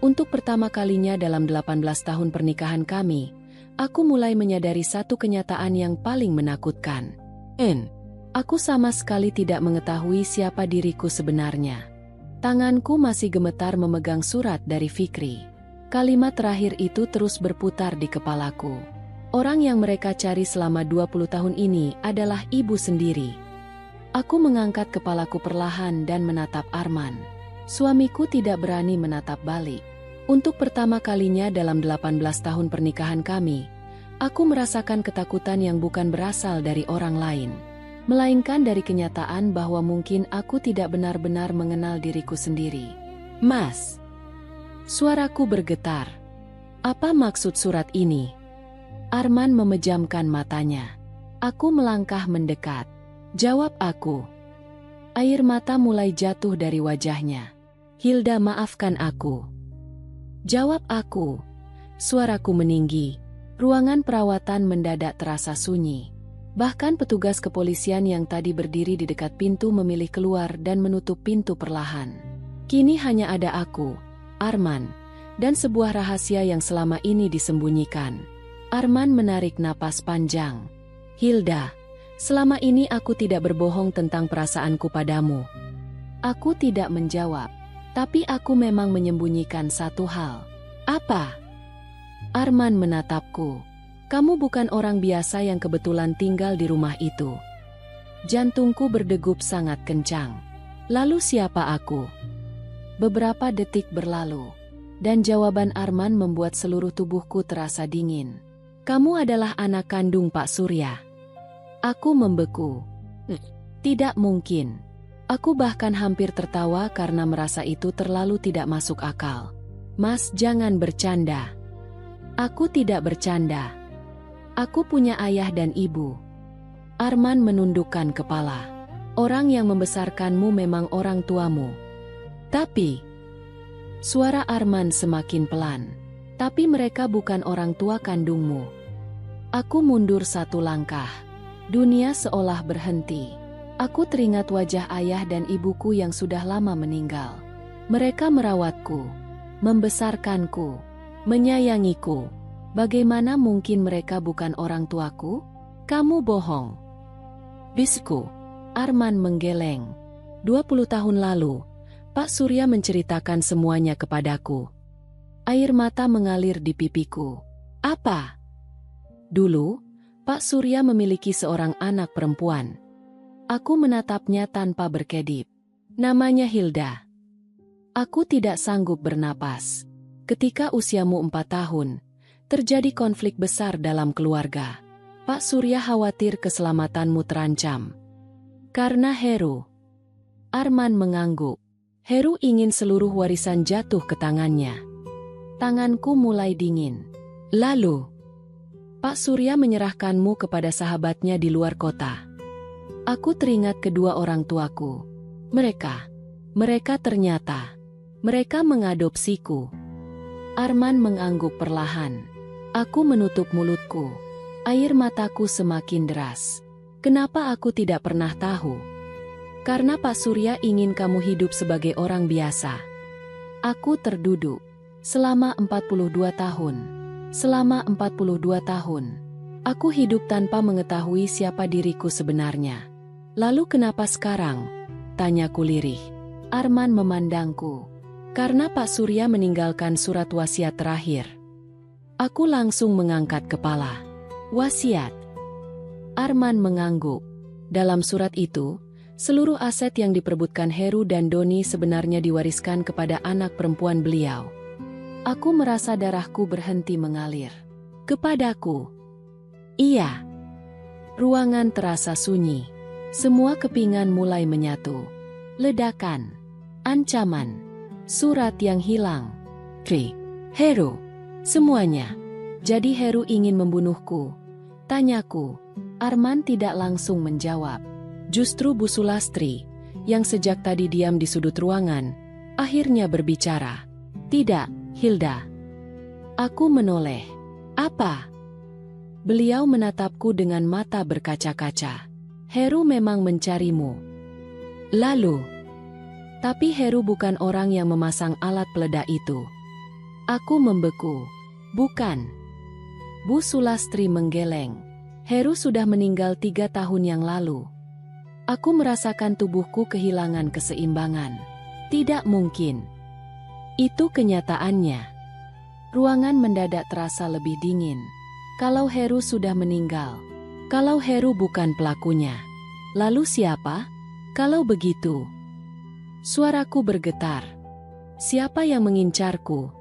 untuk pertama kalinya dalam 18 tahun pernikahan kami, aku mulai menyadari satu kenyataan yang paling menakutkan. Aku sama sekali tidak mengetahui siapa diriku sebenarnya. Tanganku masih gemetar memegang surat dari Fikri. Kalimat terakhir itu terus berputar di kepalaku. Orang yang mereka cari selama 20 tahun ini adalah ibu sendiri. Aku mengangkat kepalaku perlahan dan menatap Arman. Suamiku tidak berani menatap balik. Untuk pertama kalinya dalam 18 tahun pernikahan kami, aku merasakan ketakutan yang bukan berasal dari orang lain, melainkan dari kenyataan bahwa mungkin aku tidak benar-benar mengenal diriku sendiri. "Mas." Suaraku bergetar. "Apa maksud surat ini?" Arman memejamkan matanya. Aku melangkah mendekat. Jawab aku. Air mata mulai jatuh dari wajahnya. "Hilda, maafkan aku." Jawab aku. Suaraku meninggi. Ruangan perawatan mendadak terasa sunyi. Bahkan petugas kepolisian yang tadi berdiri di dekat pintu memilih keluar dan menutup pintu perlahan. Kini hanya ada aku, Arman, dan sebuah rahasia yang selama ini disembunyikan. Arman menarik napas panjang. Hilda, selama ini aku tidak berbohong tentang perasaanku padamu. Aku tidak menjawab, tapi aku memang menyembunyikan satu hal. Apa? Arman menatapku. Kamu bukan orang biasa yang kebetulan tinggal di rumah itu. Jantungku berdegup sangat kencang. Lalu siapa aku? Beberapa detik berlalu, dan jawaban Arman membuat seluruh tubuhku terasa dingin. Kamu adalah anak kandung Pak Surya. Aku membeku. Tidak mungkin. Aku bahkan hampir tertawa karena merasa itu terlalu tidak masuk akal. Mas, jangan bercanda. Aku tidak bercanda. Aku punya ayah dan ibu. Arman menundukkan kepala. Orang yang membesarkanmu memang orang tuamu. Tapi, suara Arman semakin pelan. Tapi mereka bukan orang tua kandungmu. Aku mundur satu langkah. Dunia seolah berhenti. Aku teringat wajah ayah dan ibuku yang sudah lama meninggal. Mereka merawatku, membesarkanku, menyayangiku. Bagaimana mungkin mereka bukan orang tuaku? Kamu bohong. Bisku. Arman menggeleng. 20 tahun lalu, Pak Surya menceritakan semuanya kepadaku. Air mata mengalir di pipiku. Apa? Dulu, Pak Surya memiliki seorang anak perempuan. Aku menatapnya tanpa berkedip. Namanya Hilda. Aku tidak sanggup bernapas. Ketika usiamu 4 tahun, terjadi konflik besar dalam keluarga. Pak Surya khawatir keselamatanmu terancam. Karena Heru. Arman mengangguk. Heru ingin seluruh warisan jatuh ke tangannya. Tanganku mulai dingin. Lalu, Pak Surya menyerahkanmu kepada sahabatnya di luar kota. Aku teringat kedua orang tuaku. Mereka ternyata, mereka mengadopsiku. Arman mengangguk perlahan. Aku menutup mulutku. Air mataku semakin deras. Kenapa aku tidak pernah tahu? Karena Pak Surya ingin kamu hidup sebagai orang biasa. Aku terduduk. Selama 42 tahun. Selama 42 tahun. Aku hidup tanpa mengetahui siapa diriku sebenarnya. Lalu kenapa sekarang? Tanyaku lirih. Arman memandangku. Karena Pak Surya meninggalkan surat wasiat terakhir. Aku langsung mengangkat kepala. Wasiat. Arman mengangguk. Dalam surat itu, seluruh aset yang diperebutkan Heru dan Doni sebenarnya diwariskan kepada anak perempuan beliau. Aku merasa darahku berhenti mengalir. Kepadaku. Iya. Ruangan terasa sunyi. Semua kepingan mulai menyatu. Ledakan. Ancaman. Surat yang hilang. Heru. Semuanya. Jadi Heru ingin membunuhku. Tanyaku. Arman tidak langsung menjawab. Justru Bu Sulastri, yang sejak tadi diam di sudut ruangan, akhirnya berbicara. Tidak, Hilda. Aku menoleh. Apa? Beliau menatapku dengan mata berkaca-kaca. Heru memang mencarimu. Lalu. Tapi Heru bukan orang yang memasang alat peledak itu. Aku membeku. Bukan. Bu Sulastri menggeleng. Heru sudah meninggal 3 tahun yang lalu. Aku merasakan tubuhku kehilangan keseimbangan. Tidak mungkin. Itu kenyataannya. Ruangan mendadak terasa lebih dingin. Kalau Heru sudah meninggal. Kalau Heru bukan pelakunya. Lalu siapa? Kalau begitu. Suaraku bergetar. Siapa yang mengincarku?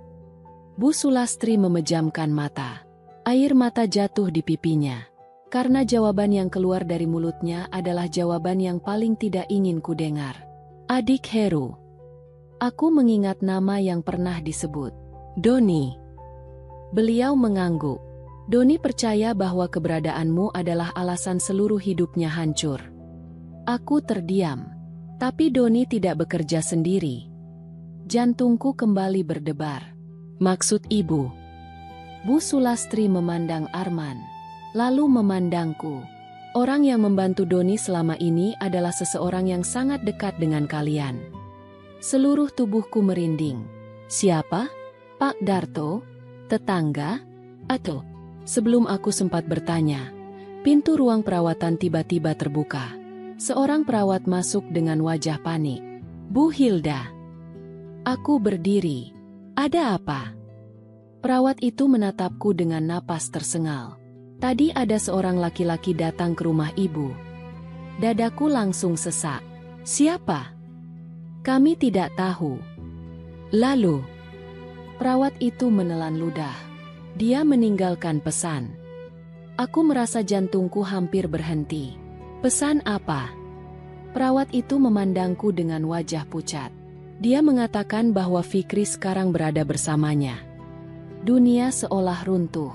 Bu Sulastri memejamkan mata. Air mata jatuh di pipinya. Karena jawaban yang keluar dari mulutnya adalah jawaban yang paling tidak ingin kudengar. Adik Heru. Aku mengingat nama yang pernah disebut. Doni. Beliau mengangguk. Doni percaya bahwa keberadaanmu adalah alasan seluruh hidupnya hancur. Aku terdiam. Tapi Doni tidak bekerja sendiri. Jantungku kembali berdebar. Maksud ibu? Bu Sulastri memandang Arman. Lalu memandangku. Orang yang membantu Doni selama ini adalah seseorang yang sangat dekat dengan kalian. Seluruh tubuhku merinding. Siapa? Pak Darto, tetangga, atau? Sebelum aku sempat bertanya, pintu ruang perawatan tiba-tiba terbuka. Seorang perawat masuk dengan wajah panik. Bu Hilda. Aku berdiri. Ada apa? Perawat itu menatapku dengan napas tersengal. Tadi ada seorang laki-laki datang ke rumah ibu. Dadaku langsung sesak. Siapa? Kami tidak tahu. Lalu, perawat itu menelan ludah. Dia meninggalkan pesan. Aku merasa jantungku hampir berhenti. Pesan apa? Perawat itu memandangku dengan wajah pucat. Dia mengatakan bahwa Fikri sekarang berada bersamanya. Dunia seolah runtuh.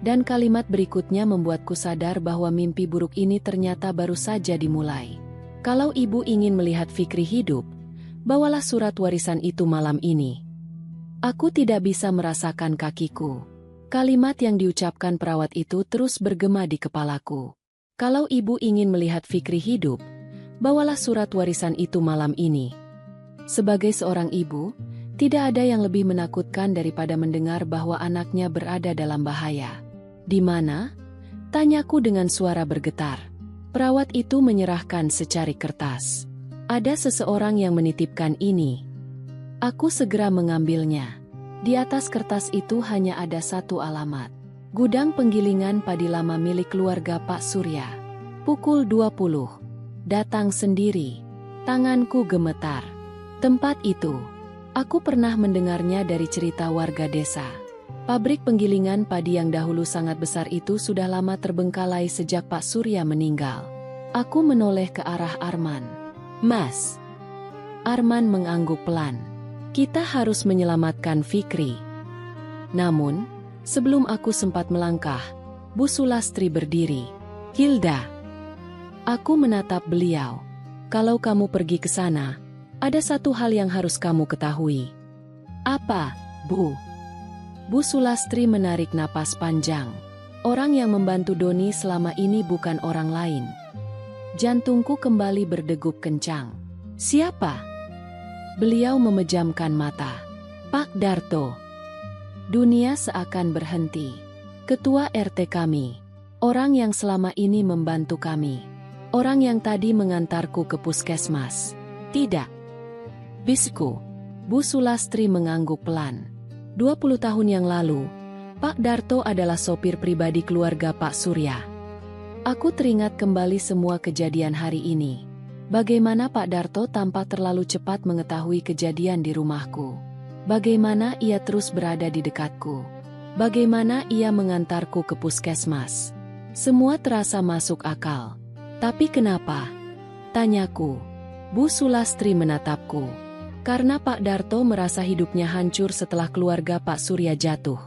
Dan kalimat berikutnya membuatku sadar bahwa mimpi buruk ini ternyata baru saja dimulai. Kalau ibu ingin melihat Fikri hidup, bawalah surat warisan itu malam ini. Aku tidak bisa merasakan kakiku. Kalimat yang diucapkan perawat itu terus bergema di kepalaku. Kalau ibu ingin melihat Fikri hidup, bawalah surat warisan itu malam ini. Sebagai seorang ibu, tidak ada yang lebih menakutkan daripada mendengar bahwa anaknya berada dalam bahaya. Di mana? Tanyaku dengan suara bergetar. Perawat itu menyerahkan secari kertas. Ada seseorang yang menitipkan ini. Aku segera mengambilnya. Di atas kertas itu hanya ada satu alamat. Gudang penggilingan padi lama milik keluarga Pak Surya. Pukul 20. Datang sendiri. Tanganku gemetar. Tempat itu, aku pernah mendengarnya dari cerita warga desa. Pabrik penggilingan padi yang dahulu sangat besar itu sudah lama terbengkalai sejak Pak Surya meninggal. Aku menoleh ke arah Arman. Mas. Arman mengangguk pelan. Kita harus menyelamatkan Fikri. Namun, sebelum aku sempat melangkah, Bu Sulastri berdiri. Hilda. Aku menatap beliau. Kalau kamu pergi ke sana, ada satu hal yang harus kamu ketahui. Apa, Bu? Bu Sulastri menarik napas panjang. Orang yang membantu Doni selama ini bukan orang lain. Jantungku kembali berdegup kencang. Siapa? Beliau memejamkan mata. Pak Darto. Dunia seakan berhenti. Ketua RT kami. Orang yang selama ini membantu kami. Orang yang tadi mengantarku ke puskesmas. Tidak. Bisikku. Bu Sulastri mengangguk pelan. 20 tahun yang lalu, Pak Darto adalah sopir pribadi keluarga Pak Surya. Aku teringat kembali semua kejadian hari ini. Bagaimana Pak Darto tampak terlalu cepat mengetahui kejadian di rumahku. Bagaimana ia terus berada di dekatku. Bagaimana ia mengantarku ke puskesmas. Semua terasa masuk akal. Tapi kenapa? Tanyaku. Bu Sulastri menatapku. Karena Pak Darto merasa hidupnya hancur setelah keluarga Pak Surya jatuh.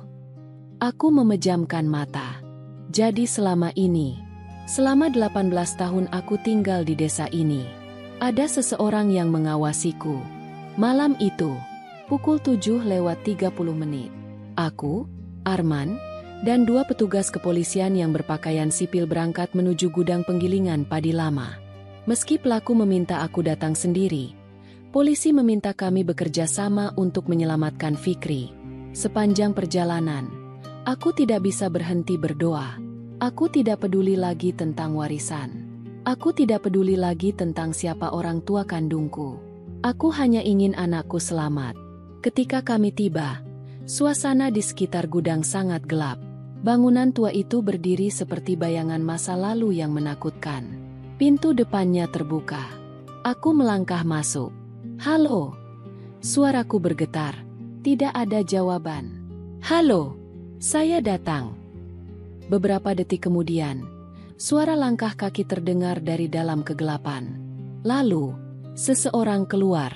Aku memejamkan mata. Jadi selama ini, selama 18 tahun aku tinggal di desa ini. Ada seseorang yang mengawasiku. Malam itu, pukul 7:30, aku, Arman, dan 2 petugas kepolisian yang berpakaian sipil berangkat menuju gudang penggilingan padi lama. Meski pelaku meminta aku datang sendiri, polisi meminta kami bekerja sama untuk menyelamatkan Fikri. Sepanjang perjalanan, aku tidak bisa berhenti berdoa. Aku tidak peduli lagi tentang warisan. Aku tidak peduli lagi tentang siapa orang tua kandungku. Aku hanya ingin anakku selamat. Ketika kami tiba, suasana di sekitar gudang sangat gelap. Bangunan tua itu berdiri seperti bayangan masa lalu yang menakutkan. Pintu depannya terbuka. Aku melangkah masuk. Halo. Suaraku bergetar. Tidak ada jawaban. Halo. Saya datang. Beberapa detik kemudian, suara langkah kaki terdengar dari dalam kegelapan. Lalu, seseorang keluar.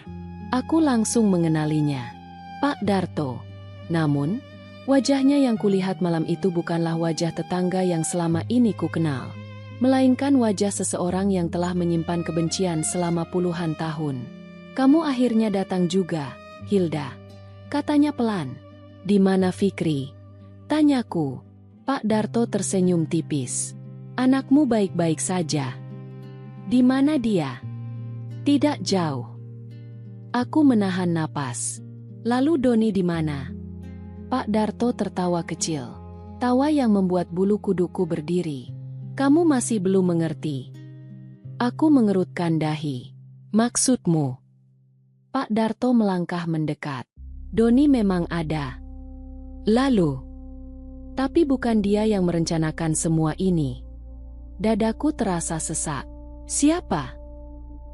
Aku langsung mengenalinya. Pak Darto. Namun, wajahnya yang kulihat malam itu bukanlah wajah tetangga yang selama ini ku kenal, melainkan wajah seseorang yang telah menyimpan kebencian selama puluhan tahun. Kamu akhirnya datang juga, Hilda. Katanya pelan. Di mana Fikri? Tanyaku. Pak Darto tersenyum tipis. Anakmu baik-baik saja. Di mana dia? Tidak jauh. Aku menahan napas. Lalu Doni di mana? Pak Darto tertawa kecil. Tawa yang membuat bulu kuduku berdiri. Kamu masih belum mengerti. Aku mengerutkan dahi. Maksudmu? Pak Darto melangkah mendekat. Doni memang ada. Lalu? Tapi bukan dia yang merencanakan semua ini. Dadaku terasa sesak. Siapa?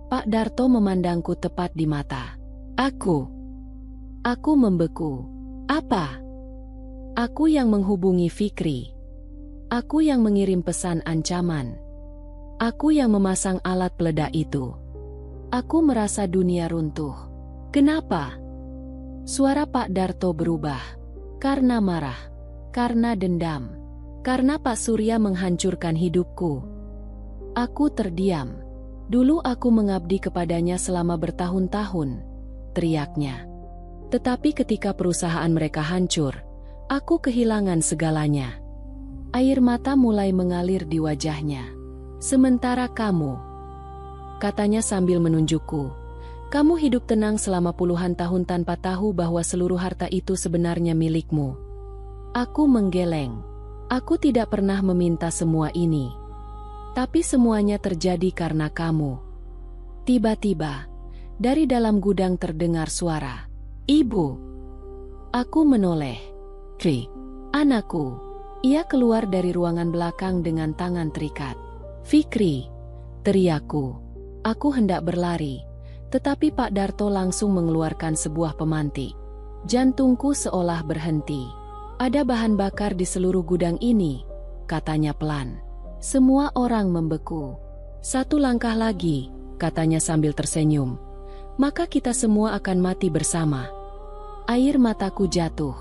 Pak Darto memandangku tepat di mata. Aku. Aku membeku. Apa? Aku yang menghubungi Fikri. Aku yang mengirim pesan ancaman. Aku yang memasang alat peledak itu. Aku merasa dunia runtuh. Kenapa? Suara Pak Darto berubah. Karena marah. Karena dendam. Karena Pak Surya menghancurkan hidupku. Aku terdiam. Dulu aku mengabdi kepadanya selama bertahun-tahun, teriaknya. Tetapi ketika perusahaan mereka hancur, aku kehilangan segalanya. Air mata mulai mengalir di wajahnya. Sementara kamu, katanya sambil menunjukku, kamu hidup tenang selama puluhan tahun tanpa tahu bahwa seluruh harta itu sebenarnya milikmu. Aku menggeleng. Aku tidak pernah meminta semua ini. Tapi semuanya terjadi karena kamu. Tiba-tiba, dari dalam gudang terdengar suara. Ibu. Aku menoleh. Kri, anakku. Ia keluar dari ruangan belakang dengan tangan terikat. Fikri, teriakku. Aku hendak berlari, tetapi Pak Darto langsung mengeluarkan sebuah pemantik. Jantungku seolah berhenti. Ada bahan bakar di seluruh gudang ini, katanya pelan. Semua orang membeku. Satu langkah lagi, katanya sambil tersenyum. Maka kita semua akan mati bersama. Air mataku jatuh.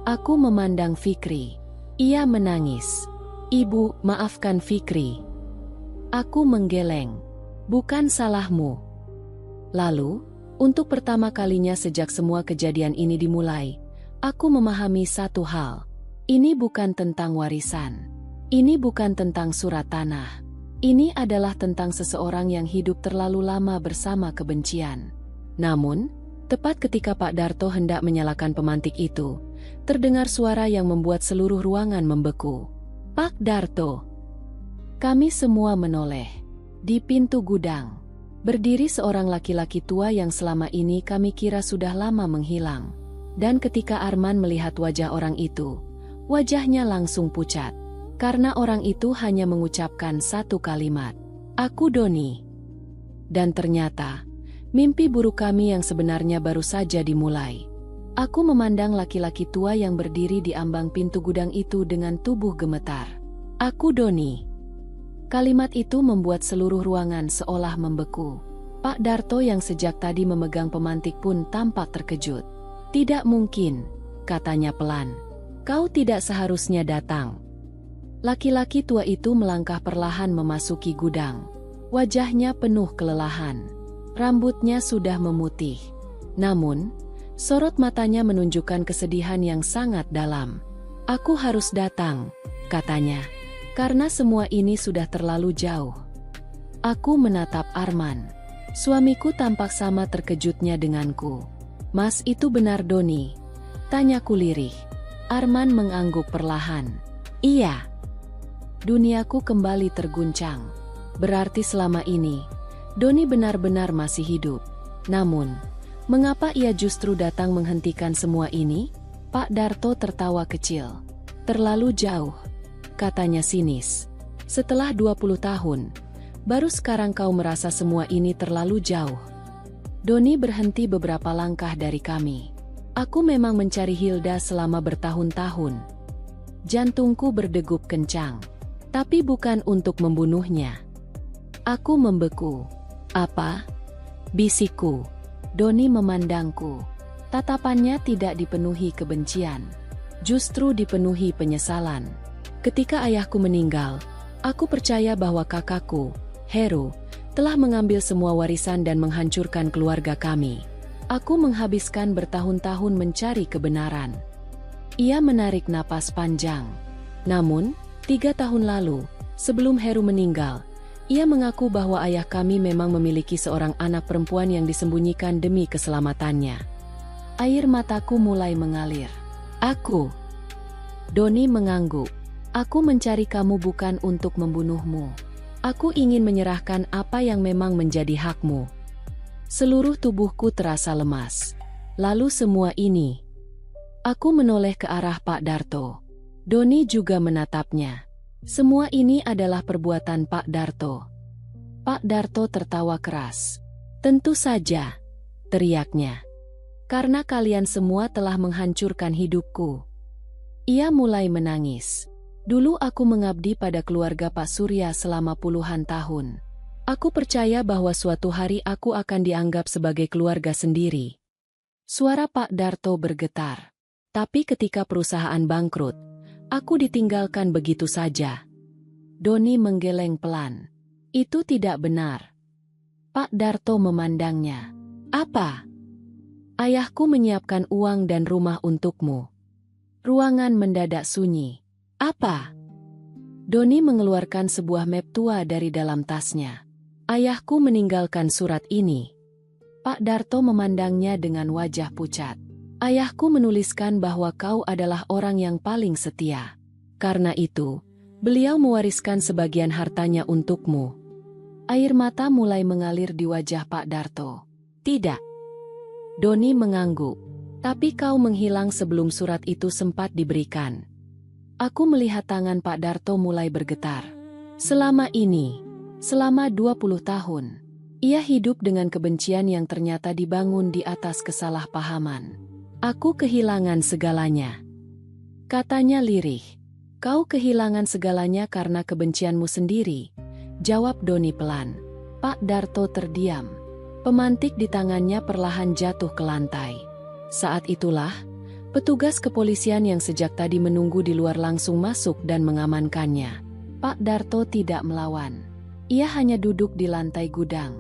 Aku memandang Fikri. Ia menangis. Ibu, maafkan Fikri. Aku menggeleng. Bukan salahmu. Lalu, untuk pertama kalinya sejak semua kejadian ini dimulai, aku memahami satu hal. Ini bukan tentang warisan. Ini bukan tentang surat tanah. Ini adalah tentang seseorang yang hidup terlalu lama bersama kebencian. Namun, tepat ketika Pak Darto hendak menyalakan pemantik itu, terdengar suara yang membuat seluruh ruangan membeku. Pak Darto. Kami semua menoleh. Di pintu gudang, berdiri seorang laki-laki tua yang selama ini kami kira sudah lama menghilang. Dan ketika Arman melihat wajah orang itu, wajahnya langsung pucat. Karena orang itu hanya mengucapkan satu kalimat. Aku Doni. Dan ternyata, mimpi buruk kami yang sebenarnya baru saja dimulai. Aku memandang laki-laki tua yang berdiri di ambang pintu gudang itu dengan tubuh gemetar. Aku Doni. Kalimat itu membuat seluruh ruangan seolah membeku. Pak Darto yang sejak tadi memegang pemantik pun tampak terkejut. Tidak mungkin, katanya pelan. Kau tidak seharusnya datang. Laki-laki tua itu melangkah perlahan memasuki gudang. Wajahnya penuh kelelahan. Rambutnya sudah memutih. Namun, sorot matanya menunjukkan kesedihan yang sangat dalam. Aku harus datang, katanya. Karena semua ini sudah terlalu jauh. Aku menatap Arman. Suamiku tampak sama terkejutnya denganku. Mas, itu benar Doni? Tanyaku lirih. Arman mengangguk perlahan. Iya. Duniaku kembali terguncang. Berarti selama ini, Doni benar-benar masih hidup. Namun, mengapa ia justru datang menghentikan semua ini? Pak Darto tertawa kecil. Terlalu jauh, katanya sinis. Setelah 20 tahun, baru sekarang kau merasa semua ini terlalu jauh. Doni berhenti beberapa langkah dari kami. Aku memang mencari Hilda selama bertahun-tahun. Jantungku berdegup kencang. Tapi bukan untuk membunuhnya. Aku membeku. Apa? Bisikku. Doni memandangku. Tatapannya tidak dipenuhi kebencian. Justru dipenuhi penyesalan. Ketika ayahku meninggal, aku percaya bahwa kakakku, Heru, telah mengambil semua warisan dan menghancurkan keluarga kami. Aku menghabiskan bertahun-tahun mencari kebenaran. Ia menarik napas panjang. Namun, 3 tahun lalu, sebelum Heru meninggal, ia mengaku bahwa ayah kami memang memiliki seorang anak perempuan yang disembunyikan demi keselamatannya. Air mataku mulai mengalir. Aku. Doni mengangguk. Aku mencari kamu bukan untuk membunuhmu. Aku ingin menyerahkan apa yang memang menjadi hakmu. Seluruh tubuhku terasa lemas. Lalu semua ini. Aku menoleh ke arah Pak Darto. Doni juga menatapnya. Semua ini adalah perbuatan Pak Darto. Pak Darto tertawa keras. Tentu saja, teriaknya. Karena kalian semua telah menghancurkan hidupku. Ia mulai menangis. Dulu aku mengabdi pada keluarga Pak Surya selama puluhan tahun. Aku percaya bahwa suatu hari aku akan dianggap sebagai keluarga sendiri. Suara Pak Darto bergetar. Tapi ketika perusahaan bangkrut, aku ditinggalkan begitu saja. Doni menggeleng pelan. Itu tidak benar. Pak Darto memandangnya. Apa? Ayahku menyiapkan uang dan rumah untukmu. Ruangan mendadak sunyi. Apa? Doni mengeluarkan sebuah map tua dari dalam tasnya. Ayahku meninggalkan surat ini. Pak Darto memandangnya dengan wajah pucat. Ayahku menuliskan bahwa kau adalah orang yang paling setia. Karena itu, beliau mewariskan sebagian hartanya untukmu. Air mata mulai mengalir di wajah Pak Darto. Tidak. Doni mengangguk. Tapi kau menghilang sebelum surat itu sempat diberikan. Aku melihat tangan Pak Darto mulai bergetar. Selama 20 tahun, ia hidup dengan kebencian yang ternyata dibangun di atas kesalahpahaman. Aku kehilangan segalanya. Katanya lirih. Kau kehilangan segalanya karena kebencianmu sendiri, jawab Doni pelan. Pak Darto terdiam. Pemantik di tangannya perlahan jatuh ke lantai. Saat itulah, petugas kepolisian yang sejak tadi menunggu di luar langsung masuk dan mengamankannya. Pak Darto tidak melawan. Ia hanya duduk di lantai gudang,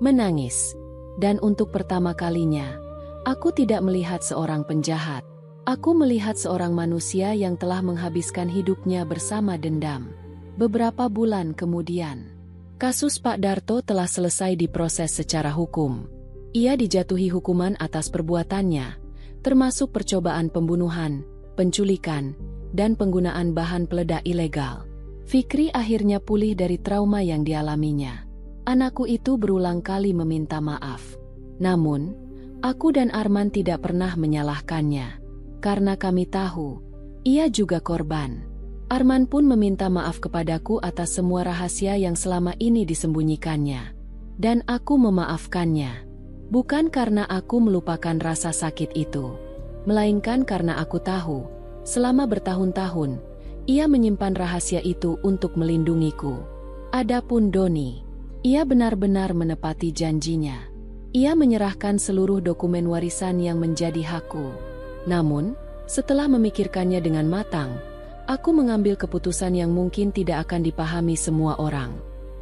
menangis. Dan untuk pertama kalinya, aku tidak melihat seorang penjahat. Aku melihat seorang manusia yang telah menghabiskan hidupnya bersama dendam. Beberapa bulan kemudian, kasus Pak Darto telah selesai diproses secara hukum. Ia dijatuhi hukuman atas perbuatannya, termasuk percobaan pembunuhan, penculikan, dan penggunaan bahan peledak ilegal. Fikri akhirnya pulih dari trauma yang dialaminya. Anakku itu berulang kali meminta maaf. Namun, aku dan Arman tidak pernah menyalahkannya. Karena kami tahu, ia juga korban. Arman pun meminta maaf kepadaku atas semua rahasia yang selama ini disembunyikannya. Dan aku memaafkannya. Bukan karena aku melupakan rasa sakit itu, melainkan karena aku tahu, selama bertahun-tahun, ia menyimpan rahasia itu untuk melindungiku. Adapun Doni, ia benar-benar menepati janjinya. Ia menyerahkan seluruh dokumen warisan yang menjadi hakku. Namun, setelah memikirkannya dengan matang, aku mengambil keputusan yang mungkin tidak akan dipahami semua orang.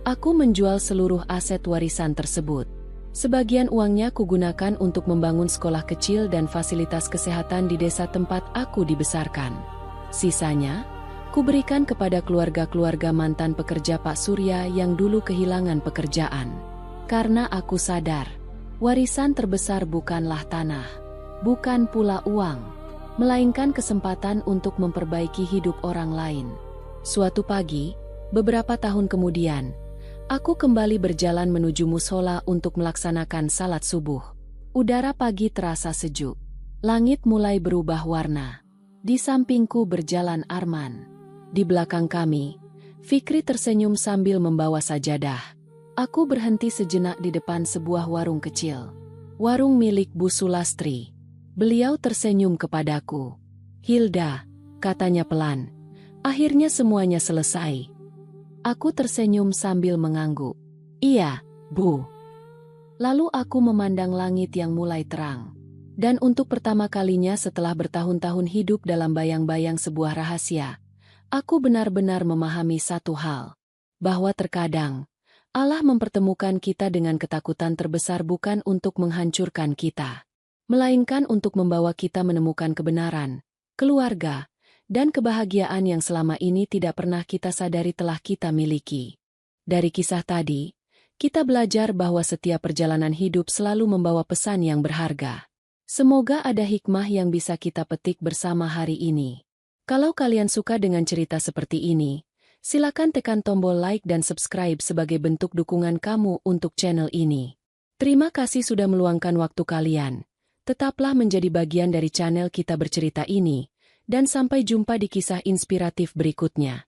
Aku menjual seluruh aset warisan tersebut. Sebagian uangnya kugunakan untuk membangun sekolah kecil dan fasilitas kesehatan di desa tempat aku dibesarkan. Sisanya, kuberikan kepada keluarga-keluarga mantan pekerja Pak Surya yang dulu kehilangan pekerjaan. Karena aku sadar, warisan terbesar bukanlah tanah, bukan pula uang, melainkan kesempatan untuk memperbaiki hidup orang lain. Suatu pagi, beberapa tahun kemudian, aku kembali berjalan menuju musola untuk melaksanakan salat subuh. Udara pagi terasa sejuk. Langit mulai berubah warna. Di sampingku berjalan Arman. Di belakang kami, Fikri tersenyum sambil membawa sajadah. Aku berhenti sejenak di depan sebuah warung kecil. Warung milik Bu Sulastri. Beliau tersenyum kepadaku. Hilda, katanya pelan. Akhirnya semuanya selesai. Aku tersenyum sambil mengangguk. Iya, Bu. Lalu aku memandang langit yang mulai terang. Dan untuk pertama kalinya setelah bertahun-tahun hidup dalam bayang-bayang sebuah rahasia, aku benar-benar memahami satu hal. Bahwa terkadang, Allah mempertemukan kita dengan ketakutan terbesar bukan untuk menghancurkan kita, melainkan untuk membawa kita menemukan kebenaran, keluarga, dan kebahagiaan yang selama ini tidak pernah kita sadari telah kita miliki. Dari kisah tadi, kita belajar bahwa setiap perjalanan hidup selalu membawa pesan yang berharga. Semoga ada hikmah yang bisa kita petik bersama hari ini. Kalau kalian suka dengan cerita seperti ini, silakan tekan tombol like dan subscribe sebagai bentuk dukungan kamu untuk channel ini. Terima kasih sudah meluangkan waktu kalian. Tetaplah menjadi bagian dari channel Kita Bercerita ini, dan sampai jumpa di kisah inspiratif berikutnya.